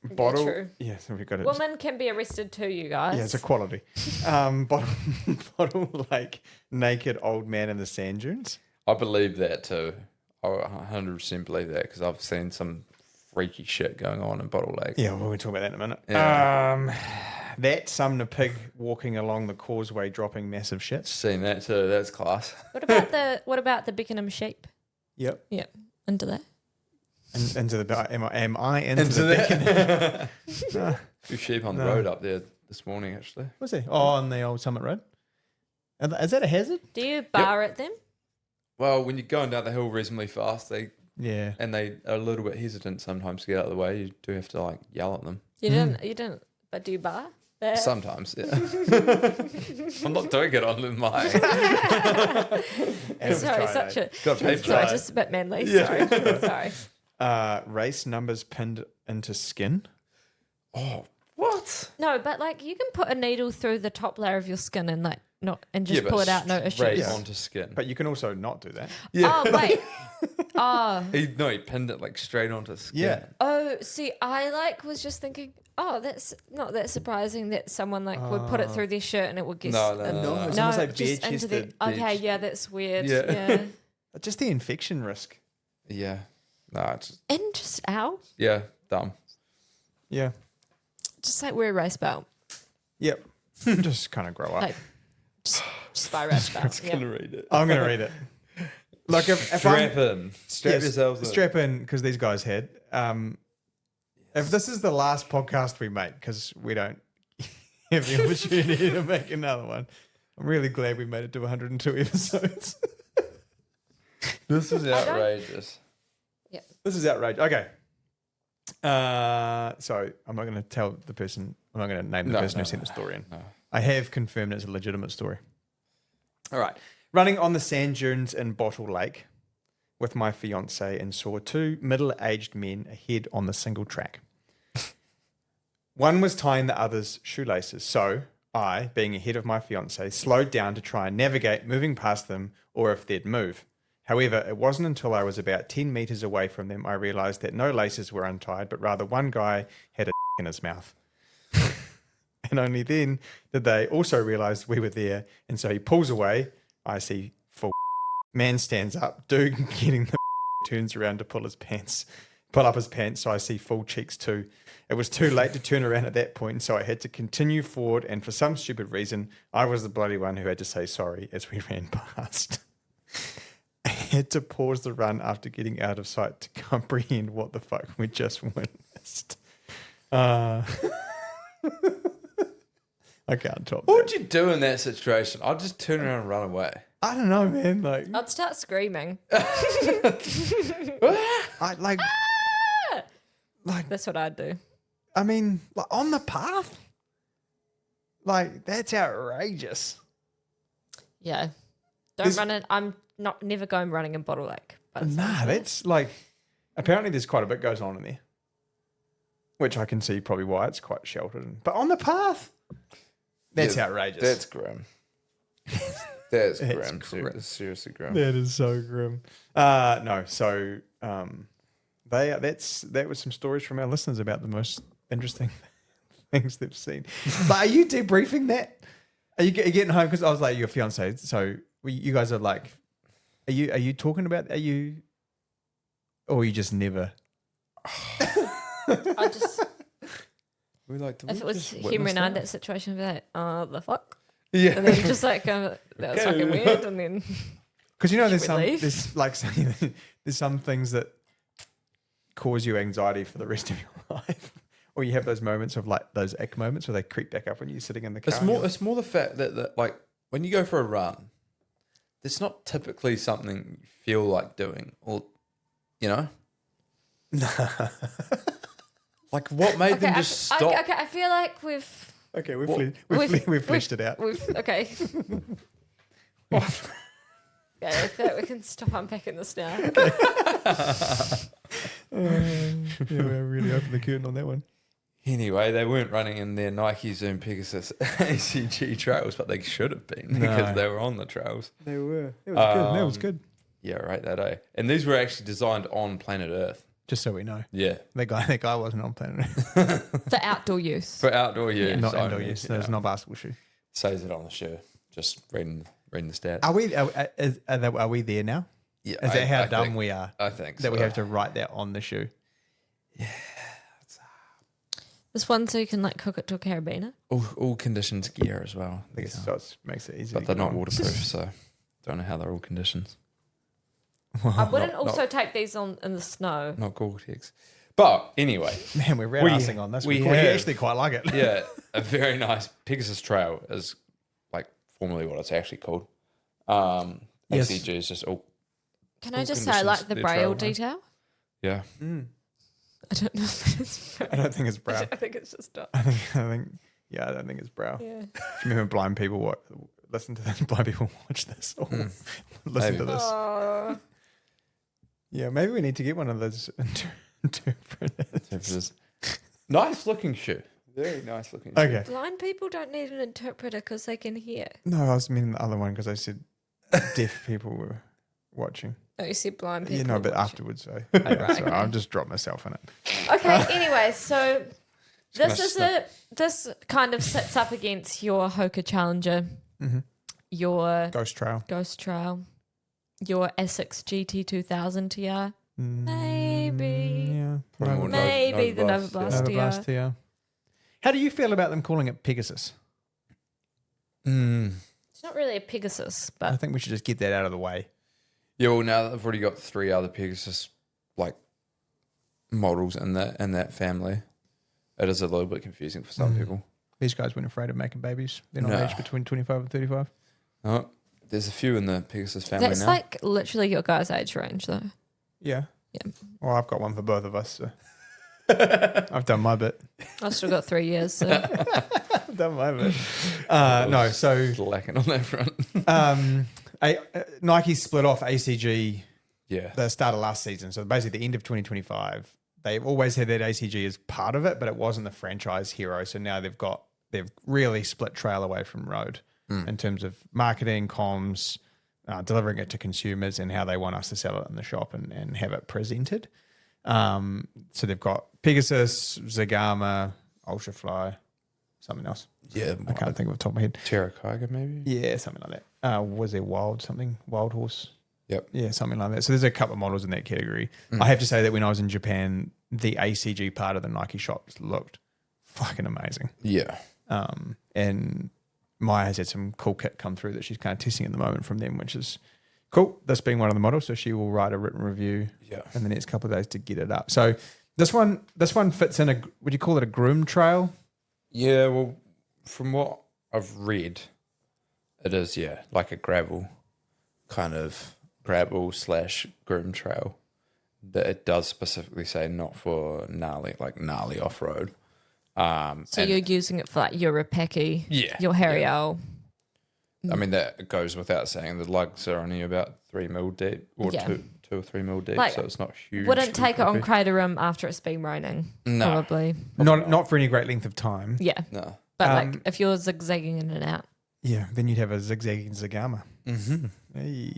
Bottle. True. Yeah, so we've got it. Women can be arrested too, you guys. Yeah, it's equality. Bottle like naked old man in the sand dunes. I believe that too. I 100% believe that, because I've seen some freaky shit going on in Bottle Lake. Yeah, we'll talk about that in a minute. Yeah. That summoned a pig walking along the causeway dropping massive shit. Seen that too. That's class. What about the Beckenham sheep? Yep. Yeah, into that. And into the am I into the beacon? Two sheep on the road up there this morning, actually. Was he? Oh, on the old Summit Road. Is that a hazard? Do you bar at them? Well, when you're going down the hill reasonably fast, they Yeah. are a little bit hesitant sometimes to get out of the way. You do have to like yell at them. You didn't. But do you bar? There? Sometimes, yeah. I'm not doing it on the mic. Sorry, such a. Got to pay for Sorry, that. just a bit manly. Yeah. Sorry. Race numbers pinned into skin. Oh, what? No, but like you can put a needle through the top layer of your skin and just pull it out, no issues. Straight onto skin. But you can also not do that. Yeah. Oh wait. Oh. He pinned it like straight onto skin. Yeah. Oh, see, I was just thinking, that's not that surprising that someone would put it through their shirt and it would get No. It's almost like just bare into the. chested. Okay, yeah, that's weird. Yeah. Yeah. Just the infection risk. Yeah. No, it's And just dumb. Yeah. just like wear a race belt. Yep. Just kind of grow up. Like just buy a race belt. Yeah. read it. I'm going to read it. Like if Strap in. Strap yes, yourselves in. strap in because these guys had. If this is the last podcast we make because we don't have the opportunity to make another one, I'm really glad we made it to 102 episodes. This is outrageous. Yeah. This is outrageous. Okay. So I'm not going to tell the person. I'm not going to name the person who sent the story in. No. I have confirmed it's a legitimate story. All right. Running on the sand dunes in Bottle Lake with my fiance and saw two middle-aged men ahead on the single track. One was tying the other's shoelaces. So I, being ahead of my fiance, slowed down to try and navigate moving past them or if they'd move. However, it wasn't until I was about 10 meters away from them I realized that no laces were untied, but rather one guy had a in his mouth. And only then did they also realize we were there. And so he pulls away. I see full man stands up. Dude getting the turns around to pull up his pants. So I see full cheeks too. It was too late to turn around at that point. So I had to continue forward. And for some stupid reason, I was the bloody one who had to say sorry as we ran past. I had to pause the run after getting out of sight to comprehend what the fuck we just witnessed. I can't top What that. would you do in that situation? I'd just turn around and run away. I don't know, man. Like, I'd start screaming. I like, That's what I'd do. I mean, like on the path, like that's outrageous. Yeah. Don't There's- run it. I'm never going running in Bottle Lake. But Nah, that's like. Apparently, there's quite a bit goes on in there, which I can see probably why it's quite sheltered. But on the path, that's outrageous. That's grim. That's That's grim. grim. Seriously grim. That is so grim. No, so that was some stories from our listeners about the most interesting things they've seen. But are you debriefing that? Are you getting home? Because I was like your fiance. So you guys are like, are you talking about? Or you just never? I just, We like to. if it was him and I in that situation, I'd be like, the fuck? Yeah. And then just like, that was fucking weird. And then, Because there's Should we leave? there's some things that cause you anxiety for the rest of your life, or you have those moments of like those ick moments where they creep back up when you're sitting in the car. It's more the fact that like when you go for a run, it's not typically something you feel like doing, or like what made them just stop? Okay, I feel like we've we've fleshed it out. Okay. Yeah, I feel like we can stop unpacking this now. We're really open the curtain on that one. Anyway, they weren't running in their Nike Pegasus ACG trails, but they should have been because they were on the trails. They were. It was good. That was good. Yeah, right. That day, and these were actually designed on planet Earth. Just so we know, Yeah, that guy wasn't on planet Earth. For outdoor use. for outdoor use, Not only, indoor use. There's not a basketball shoe. Says it on the shoe. Just reading the stats. Are we there now? Yeah, Is that how I dumb think- we are? I think That we so. have to write that on the shoe. This one so you can like hook it to a carabiner. All conditions gear as well. I think it makes it easy. But to they're get not on. waterproof, so don't know how they're all conditions. I wouldn't also take these on in the snow. Not Gore-Tex. But anyway, Man, we're red-assing on this. we You have- actually quite like it. yeah, a very nice Pegasus Trail is like formally what it's actually called. Yes. ACG is just all, Can I all just say I like conditions, the they're braille trail, right? detail? yeah. I don't know if it's I don't think it's brow. I think it's just I think I don't think it's brow. yeah. Do you remember blind people listen to this? Blind people watch this or listen to Maybe. this. Yeah, maybe we need to get one of those interpreters. Nice looking shoe. Very nice looking shoe. Okay. Blind people don't need an interpreter because they can hear. No, I was meaning the other one because I said deaf people were watching. Oh, you said blind people. Yeah, no, but watching. afterwards. So right, so okay. I'll just drop myself in it. Okay. Anyway, so gonna this kind of sits up against your Hoka Challenger, your Ghost Trail. Ghost Trail, your Essex GT 2000 TR, maybe, Yeah. Probably more maybe the Nova Blast, Nova Blast Nova Blast, yeah. How do you feel about them calling it Pegasus? It's not really a Pegasus, I but think we should just get that out of the way. Yeah, well, now that I've already got 3 other Pegasus like models in that family, it is a little bit confusing for some people. These guys weren't afraid of making babies. They're not No. aged between 25 and 35. Oh, there's a few in the Pegasus family that's now. like literally your guys' age range, though. Yeah. Yeah. Well, I've got one for both of us. So. I've done my bit. I've still got 3 years. So. I've done my bit. No, so lacking on that front. Nike split off ACG Yeah. the start of last season. So basically the end of 2025. They've always had that ACG as part of it, but it wasn't the franchise hero. So now they've really split trail away from road in terms of marketing, comms, delivering it to consumers and how they want us to sell it in the shop and have it presented. So they've got Pegasus, Zagama, Ultrafly, something else. Yeah. I can't think of the top of my head. Terracotta, maybe? Yeah, something like that. Was there Wild Horse? Yep. Yeah, something like that. So there's a couple of models in that category. I have to say that when I was in Japan, the ACG part of the Nike shops looked fucking amazing. Yeah. And Maya has had some cool kit come through that she's kind of testing at the moment from them, which is cool. This being one of the models, so she will write a written review in the next couple of days to get it up. So this one fits in would you call it a groom trail? Yeah, well, from what I've read, it is, like a gravel / groom trail. That it does specifically say not for gnarly off-road. So you're using it for like your Rapeki, Yeah, your Harriel. I mean, that goes without saying. The lugs are only about 3 mil deep, or Yeah. 2 or 3 mil deep, Like, so it's not huge. Wouldn't take it on crater rim after it's been raining. No. Probably. Not for any great length of time. Yeah. No. But like if you're zigzagging in and out. Yeah, then you'd have a zigzagging Zagama. Mm-hmm. Hey.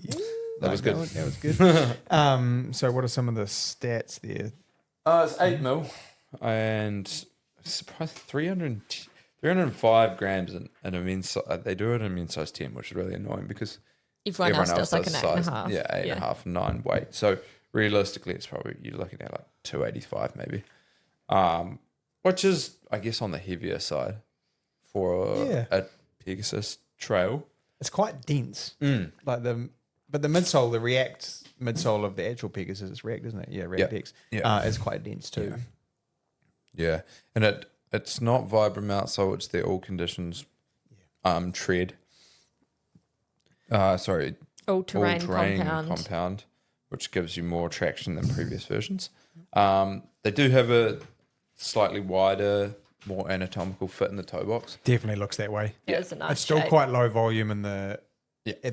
That was good. That was good. So what are some of the stats there? It's 8 mil, and surprised 305 grams in a men's. They do it in a men's size 10, which is really annoying because Everyone else does like an 8.5. Yeah, 8.5, 9 weight. So realistically, it's probably you're looking at like 285 maybe, which is I guess on the heavier side for a Pegasus trail. It's quite dense. But the midsole, the React midsole of the actual Pegasus is React, isn't it? Yeah, React X. Yeah. It's quite dense too. Yeah, and it's not Vibram outsole, it's the all conditions tread. Sorry, All-terrain compound. compound, which gives you more traction than previous versions. They do have a slightly wider, more anatomical fit in the toe box. Definitely looks that way. It is a nice It's still shape. quite low volume at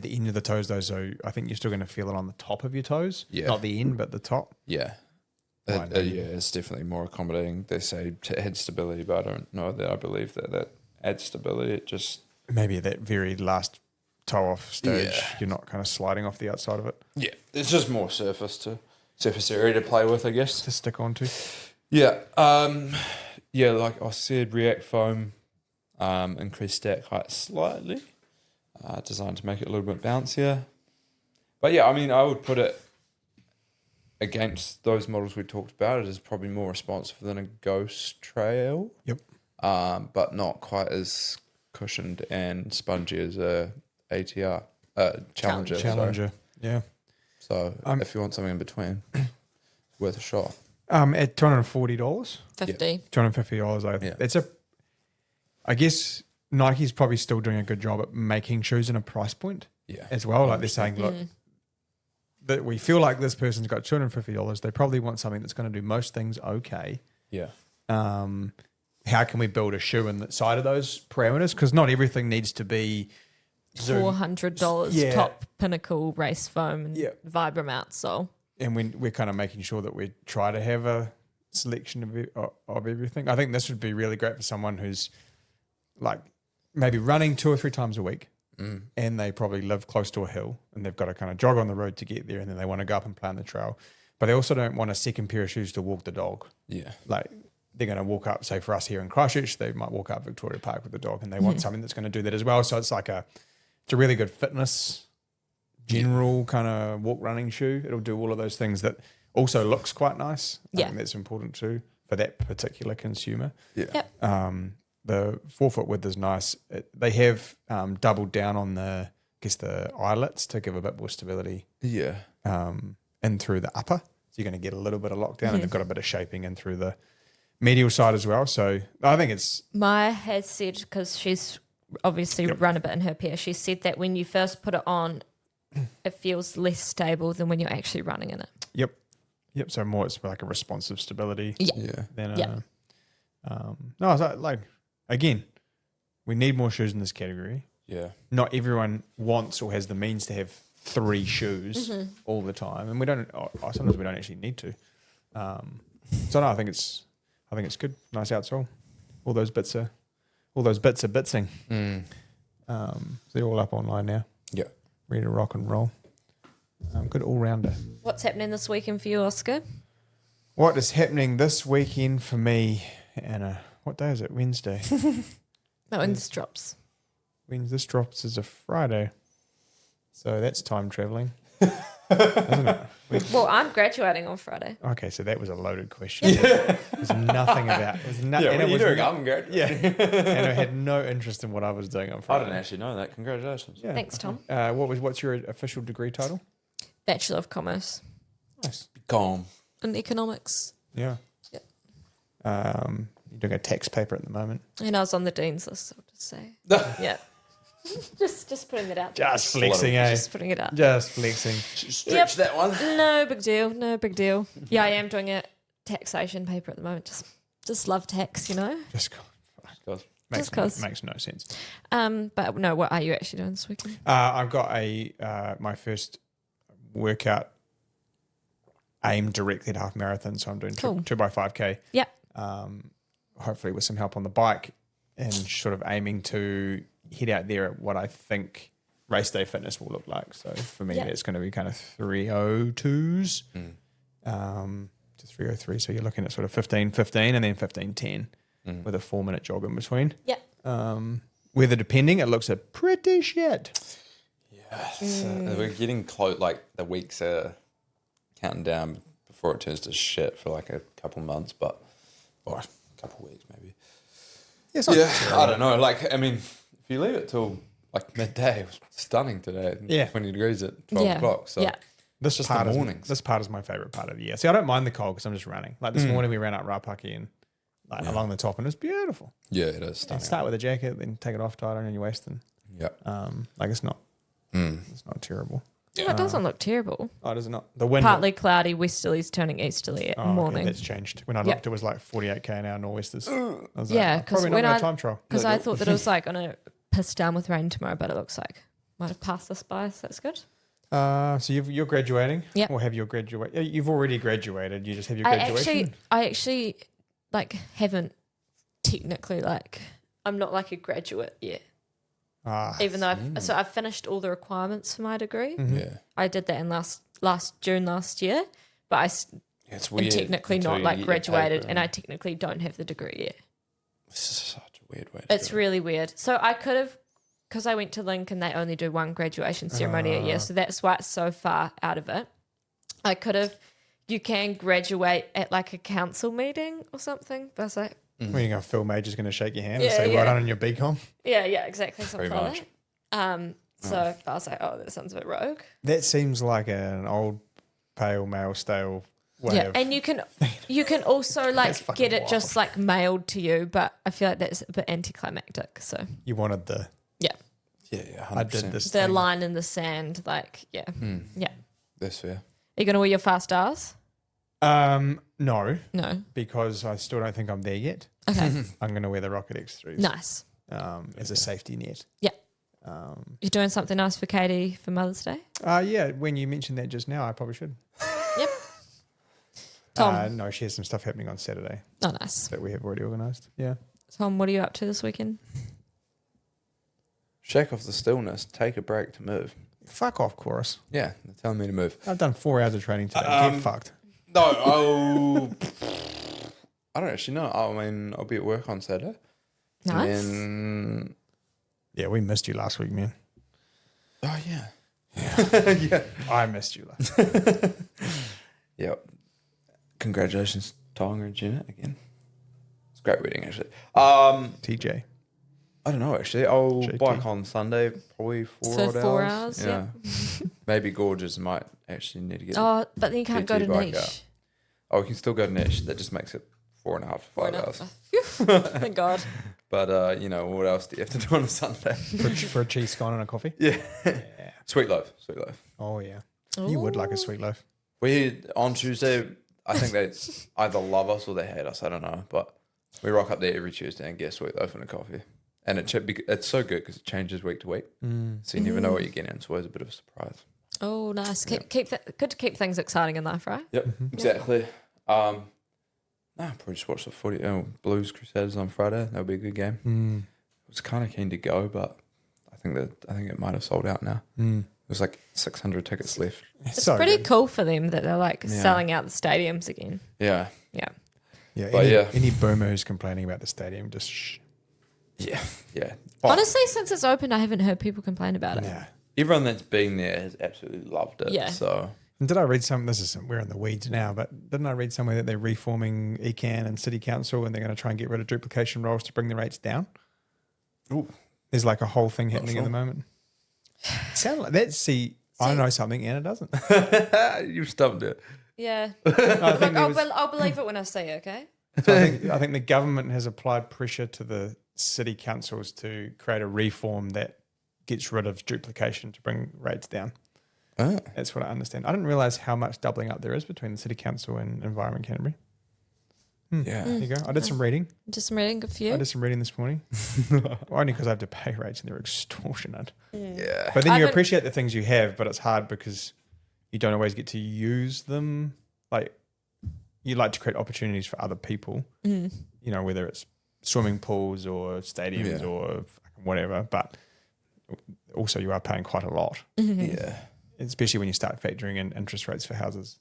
the end of the toes though, so I think you're still going to feel it on the top of your toes. Yeah. Not the end, but the top. Yeah. Right. It's definitely more accommodating. They say to add stability, but I don't know that I believe that adds stability. It just... Maybe at that very last toe off stage, Yeah. you're not kind of sliding off the outside of it Yeah, it's just more surface area to play with, I guess. to stick onto. Yeah. Like I said, React foam, increased stack height slightly, designed to make it a little bit bouncier. But yeah, I mean, I would put it against those models we talked about, it is probably more responsive than a Ghost Trail. Yep. But not quite as cushioned and spongy as a ATR Challenger. Challenger. Yeah. So if you want something in between, worth a shot. At $240. 50. $250. I guess Nike's probably still doing a good job at making shoes in a price point. Yeah. As well. Like they're saying, look, that we feel like this person's got $250. They probably want something that's going to do most things okay. Yeah. How can we build a shoe inside of those parameters? Because not everything needs to be $400 top pinnacle race foam and Yeah. Vibram outsole. And we're kind of making sure that we try to have a selection of everything. I think this would be really great for someone who's like maybe running 2 or 3 times a week and they probably live close to a hill and they've got to kind of jog on the road to get there and then they want to go up and play on the trail. But they also don't want a second pair of shoes to walk the dog. Yeah. Like they're going to walk up, say for us here in Christchurch, they might walk up Victoria Park with the dog and they want something that's going to do that as well. So it's like it's a really good fitness, general kind of walk running shoe. It'll do all of those things that also looks quite nice. I think that's important too for that particular consumer. Yeah. Yep. The 4 foot width is nice. They have doubled down on the eyelets to give a bit more stability. Yeah. In through the upper. So you're going to get a little bit of lockdown and they've got a bit of shaping in through the medial side as well. So I think it's... Maya has said, because she's obviously run a bit in her pair, she said that when you first put it on, it feels less stable than when you're actually running in it. Yep. So more it's like a responsive stability. Yeah. Than no, it's like again, we need more shoes in this category. Yeah. Not everyone wants or has the means to have 3 shoes all the time, and we don't. Sometimes we don't actually need to. So no, I think it's good. Nice outsole. All those bits are bitsing. So they're all up online now. Yeah. Ready to rock and roll. Good all rounder. What's happening this weekend for you, Oska? What is happening this weekend for me, Anna? What day is it? Wednesday. No, when this drops. This drops is a Friday. So that's time traveling, isn't it? Well, I'm graduating on Friday. Okay, so that was a loaded question. There's nothing about it. What are you doing? I'm great. Yeah. And I had no interest in what I was doing on I Friday. didn't actually know that. Congratulations. Yeah. Thanks, Tom. What's your official degree title? Bachelor of Commerce Nice. Calm. in Economics. Yeah. Yep. You're doing a tax paper at the moment. And I was on the Dean's list, I'll just say. Yeah. Just putting that out there. Just flexing, eh? Just putting it out. Just flexing. Stretch that one. No big deal. Yeah, I am doing a taxation paper at the moment. Just love tax, you know? Just Just 'cause. Makes no sense. But no, what are you actually doing this weekend? I've got my first workout aimed directly at half marathon, so I'm doing 2x5K. Yeah. Hopefully with some help on the bike and sort of aiming to head out there at what I think race day fitness will look like. So for me, it's going to be kind of 302s to 303. So you're looking at sort of 15:15 and then 15:10 with a 4-minute jog in between. Yeah. Weather depending, it looks a pretty shit. Yeah. We're getting close. Like the weeks are counting down before it turns to shit for like a couple months, or a couple weeks maybe. I don't know. Like, I mean, if you leave it till like midday, it was stunning today. Yeah. 20 degrees at 12 o'clock. So This just part the is, mornings. this part is my favourite part of the year. See, I don't mind the cold because I'm just running. Like this morning we ran up Rapaki and along the top and it's beautiful. Yeah, it is stunning. And start with a jacket, then take it off, tie it around your waist, and like it's not terrible. Yeah, it doesn't look terrible. Oh, does it not? The wind Partly cloudy, westerlies turning easterly at morning. Okay, that's changed. When I looked, it was like 48k an hour nor'westers. I was Yeah, like, because probably when not I time trial. because I thought that it was like going to piss down with rain tomorrow, but it looks like might have passed us by. So that's good. So you're graduating. Yep. Or have you graduated? You've already graduated. You just have your graduation. I actually like haven't technically I'm not like a graduate yet. Even though I've finished all the requirements for my degree. Yeah. I did that in last June last year, but It's am weird. technically until not you like get your graduated, paper. and I technically don't have the degree yet. It's such a weird way. It's really weird. So I could have, because I went to Link and they only do one graduation ceremony a year, so that's why it's so far out of it. I could have you can graduate at like a council meeting or something. But I was like, When you're going to Phil Major's going to shake your hand Yeah, and say, yeah. well done on your BCom. yeah, exactly. Something Pretty like that. So I was like, oh, that sounds a bit rogue. That seems like an old pale male stale way Yeah, of... and you can also like fucking get it wild. just like mailed to you, but I feel like that's a bit anticlimactic. So You wanted the... yeah, Yeah, 100%. I did this the thing. line in the sand, like yeah. That's fair. Are you gonna wear your fast R's? No, No. because I still don't think I'm there yet. Okay. I'm going to wear the Rocket X3s Nice. as a safety net. Yeah. You're doing something nice for Katie for Mother's Day? Yeah, when you mentioned that just now, I probably should. Yep. Tom. No, she has some stuff happening on Saturday Oh, nice. that we have already organised. Yeah. Tom, what are you up to this weekend? Shake off the stillness. Take a break to move. Fuck off, Chorus. Yeah, they're telling me to move. I've done 4 hours of training today. Get fucked. No, I don't actually know. I mean, I'll be at work on Saturday. Nice. And then, Yeah, we missed you last week, man. oh, yeah. Yeah. I missed you last Yep. Congratulations, Tonga and Jenna again. It's a great wedding, actually. TJ. I don't know, actually. I'll JT. bike on Sunday, probably 4 So odd 4 hours. hours, yeah. Maybe Gorgeous might actually need to get Oh, but then you can't go to PT bike niche. out. Oh, we can still go to Niche. That just makes it 4.5 to 5 hours. Phew. Thank God. But, what else do you have to do on a Sunday? For a cheese scone and a coffee? Yeah. Sweet loaf. Oh, yeah. You would like a sweet loaf. We, on Tuesday, I think they either love us or they hate us. I don't know. But we rock up there every Tuesday and get a sweet loaf and a coffee. And it's so good because it changes week to week. So you never know what you're getting. It's always a bit of a surprise. Oh, nice. Good to keep things exciting in life, right? Yep, exactly. No, probably just watch the Blues Crusaders on Friday. That'll be a good game. I was kind of keen to go, but I think it might have sold out now. There's like 600 tickets left. It's So pretty good. cool for them that they're like selling out the stadiums again. Yeah, Yeah. Yeah, But any boomer who's complaining about the stadium, just shh. yeah. Honestly, since it's open, I haven't heard people complain about it. Yeah. Everyone that's been there has absolutely loved it. Yeah. So And did I read we're in the weeds now, but didn't I read somewhere that they're reforming ECAN and City Council and they're going to try and get rid of duplication roles to bring the rates down? Ooh. There's like a whole thing happening at the moment. Sound like that. See, I know something, Anna doesn't. you stumped it. Yeah. I think there was- I'll believe it when I see it, okay? So I think the government has applied pressure to the city councils to create a reform that gets rid of duplication to bring rates down. Oh. That's what I understand. I didn't realise how much doubling up there is between the city council and Environment Canterbury. Yeah. There you go. I did some reading. Just reading a few. I did some reading this morning. Only because I have to pay rates and they're extortionate. Yeah. But then you I've been- appreciate the things you have, but it's hard because you don't always get to use them. Like you like to create opportunities for other people, you know, whether it's swimming pools or stadiums or whatever. But also you are paying quite a lot, Yeah. especially when you start factoring in interest rates for houses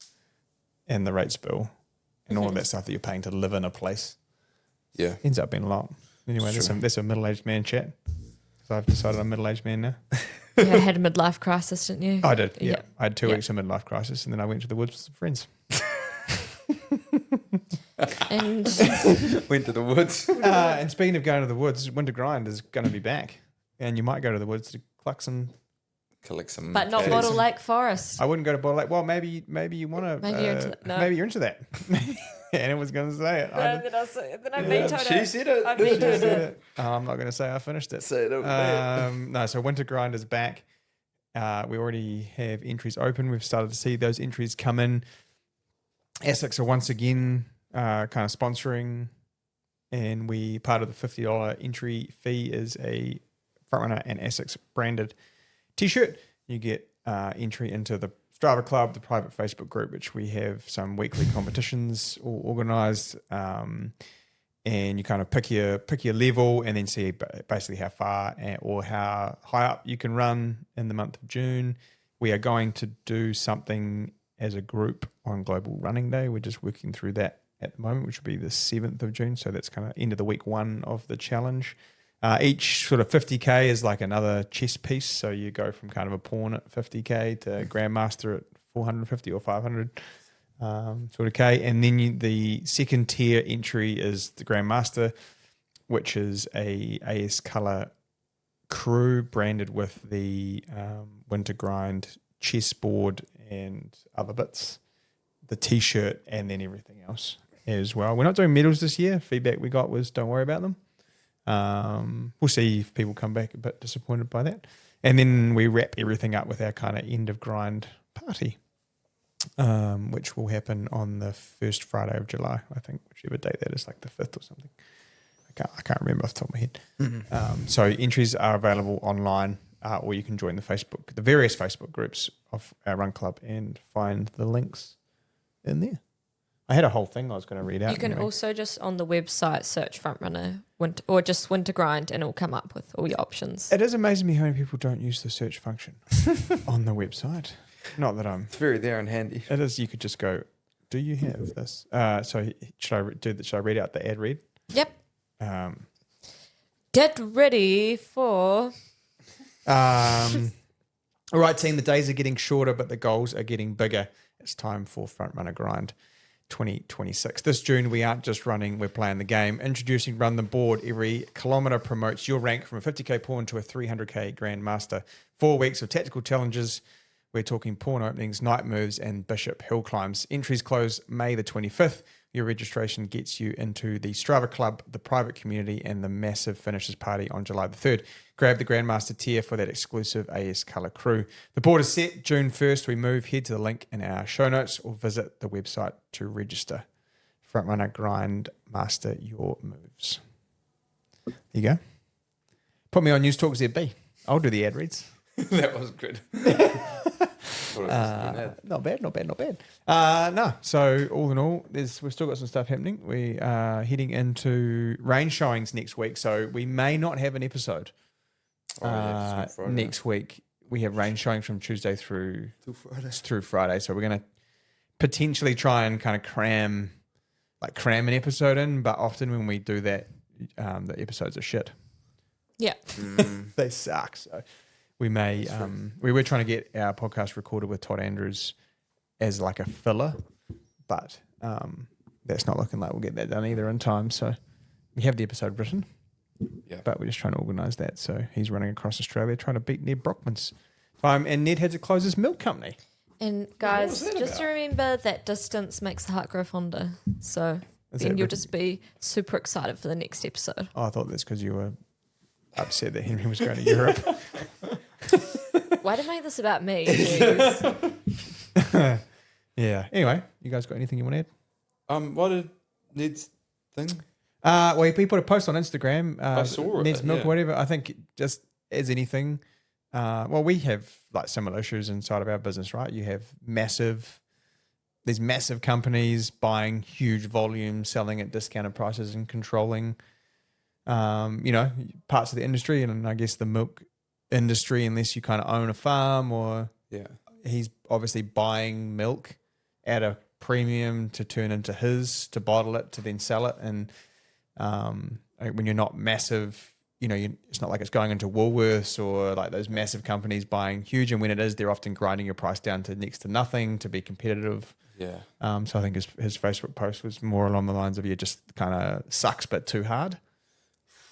and the rates bill and all of that stuff that you're paying to live in a place. Yeah. Ends up being a lot. Anyway, that's a middle-aged man chat. So I've decided I'm a middle-aged man now. You had a midlife crisis, didn't you? I did, yeah. Yeah. I had 2 Yeah. weeks of midlife crisis and then I went to the woods with some friends. And Went to the woods. And speaking of going to the woods, Winter Grind is going to be back. And you might go to the woods to collect some. Collect some. but not caddies. Bottle Lake Forest. I wouldn't go to Bottle Lake. Well, maybe you want to. Maybe you're into that. No. Maybe you're into that. Anna was going to say it. Then I vetoed She it. said it. I She vetoed said it. it. I'm not going to say I finished it. Say it over there. No, so Winter Grind is back. We already have entries open. We've started to see those entries come in. ASICs are once again kind of sponsoring, and part of the $50 entry fee is a Frontrunner and ASICs branded T-shirt. You get entry into the Strava Club, the private Facebook group, which we have some weekly competitions all organised. And you kind of pick your level and then see basically how far or how high up you can run in the month of June. We are going to do something as a group on Global Running Day. We're just working through that at the moment, which will be the 7th of June. So that's kind of end of the week 1 of the challenge. Each sort of 50K is like another chess piece. So you go from kind of a pawn at 50K to grandmaster at 450 or 500. sort of K. And then the second tier entry is the Grandmaster, which is a AS Colour crew branded with the Winter Grind chessboard and other bits, the T-shirt, and then everything else as well. We're not doing medals this year. Feedback we got was don't worry about them. We'll see if people come back a bit disappointed by that. And then we wrap everything up with our kind of end of grind party, which will happen on the first Friday of July, I think, whichever date that is, like the 5th or something. I can't remember off the top of my head. Mm-hmm. So entries are available online, or you can join the various Facebook groups of our run club and find the links in there. I had a whole thing I was going to read out. You can also just on the website search Frontrunner or just Winter Grind and it'll come up with all your options. It is amazing me how many people don't use the search function on the website. Not that I'm... It's very there and handy. It is. You could just go, do you have this? So should I read out the ad read? Yep. Get ready for... All right, team, the days are getting shorter, but the goals are getting bigger. It's time for Frontrunner Grind 2026. This June, we aren't just running, we're playing the game. Introducing Run the Board. Every kilometre promotes your rank from a 50k pawn to a 300k Grandmaster. 4 weeks of tactical challenges. We're talking pawn openings, night moves, and bishop hill climbs. Entries close May the 25th. Your registration gets you into the Strava Club, the private community, and the massive finishes party on July the 3rd. Grab the Grandmaster tier for that exclusive AS Colour crew. The board is set. June 1st, we move. Head to the link in our show notes or visit the website to register. Frontrunner Grind, master your moves. There you go. Put me on News Talk ZB. I'll do the ad reads. That was good. Not bad. No, so all in all, we've still got some stuff happening. We are heading into rain showings next week, so we may not have an episode next week. We have rain showings from Tuesday through Friday, so we're going to potentially try and kind of cram an episode in, but often when we do that, the episodes are shit. Yeah. They suck, so... We may, we were trying to get our podcast recorded with Todd Andrews as like a filler, but that's not looking like we'll get that done either in time. So we have the episode written, but we're just trying to organise that. So he's running across Australia trying to beat Ned Brockman's time, and Ned had to close his milk company. And guys, just remember that distance makes the heart grow fonder. So then you'll just be super excited for the next episode. Oh, I thought that's because you were upset that Henry was going to Europe. Why do you make this about me? Jeez. Yeah. Anyway, you guys got anything you want to add? What did Ned's thing? Well, he put a post on Instagram. I saw it. Ned's milk, whatever. I think just as anything, well, we have like similar issues inside of our business, right? You have these massive companies buying huge volumes, selling at discounted prices, and controlling, parts of the industry, and I guess the milk industry, unless you kind of own a farm or he's obviously buying milk at a premium to turn into his, to bottle it, to then sell it. And when you're not massive, it's not like it's going into Woolworths or like those massive companies buying huge. And when it is, they're often grinding your price down to next to nothing to be competitive. Yeah. So I think his Facebook post was more along the lines of, you just kind of sucks, but too hard.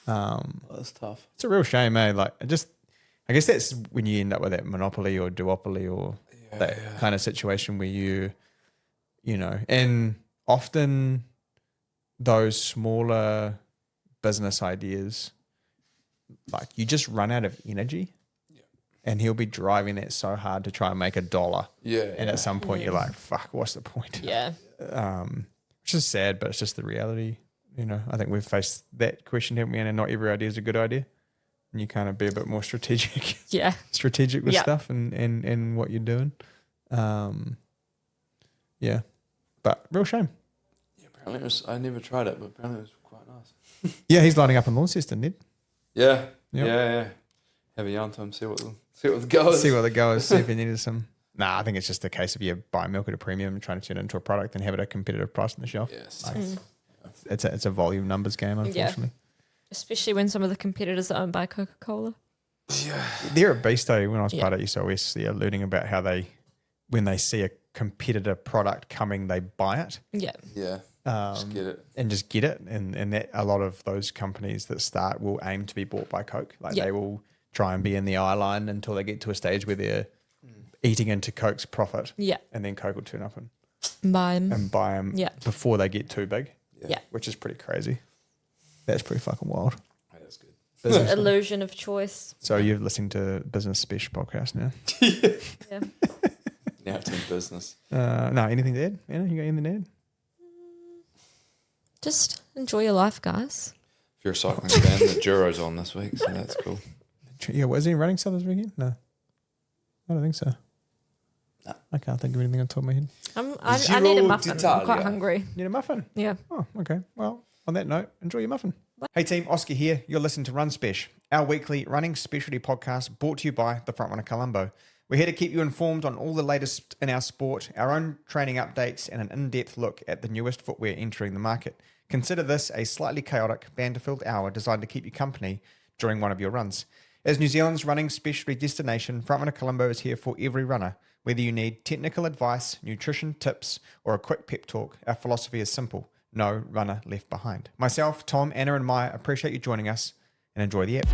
That's tough. It's a real shame, eh? I guess that's when you end up with that monopoly or duopoly or that kind of situation where and often those smaller business ideas, like you just run out of energy, and he'll be driving that so hard to try and make $1. And at some point you're like, fuck, what's the point? Yeah. Which is sad, but it's just the reality. I think we've faced that question, haven't we? And not every idea is a good idea. And you kind of be a bit more strategic. Yeah. Strategic with stuff and what you're doing. Yeah. But real shame. Yeah, apparently I never tried it, but apparently it was quite nice. Yeah, he's lining up in Launceston, Ned. Yeah. Yep. Yeah. Have a yarn time, see what the go is. See what the go is, see if you needed some. Nah, I think it's just a case of you buy milk at a premium and trying to turn it into a product and have it at a competitive price on the shelf. Yes. It's a volume numbers game, unfortunately. Yeah. Especially when some of the competitors are owned by Coca-Cola. Yeah. There at Beasto, when I was part of SOS, learning about how when they see a competitor product coming, they buy it. Yeah. Yeah. Just get it. And just get it. And that a lot of those companies that start will aim to be bought by Coke. Like they will try and be in the eye line until they get to a stage where they're eating into Coke's profit. Yeah. And then Coke will turn up and Buy buy them before they get too big. Yeah. Which is pretty crazy. That's pretty fucking wild. Oh, that's good. Business. Illusion of choice. So you're listening to Business Spesh podcast now? Yeah. Now it's in business. No, anything to add? Anna, you got anything to add? Just enjoy your life, guys. If you're a cycling fan, the Duro's on this week, so that's cool. Yeah, was there any running stuff this weekend? No. I don't think so. No. I can't think of anything on top of my head. I need a muffin. I'm quite d'Italia. hungry. Need a muffin? Yeah. Oh, okay. Well, on that note, enjoy your muffin. Hey team, Oska here. You're listening to Run Spesh, our weekly running specialty podcast brought to you by the Frontrunner Colombo. We're here to keep you informed on all the latest in our sport, our own training updates, and an in-depth look at the newest footwear entering the market. Consider this a slightly chaotic, banter-filled hour designed to keep you company during one of your runs. As New Zealand's running specialty destination, Frontrunner Colombo is here for every runner. Whether you need technical advice, nutrition tips, or a quick pep talk, our philosophy is simple. No runner left behind. Myself, Tom, Anna, and Maya appreciate you joining us and enjoy the app.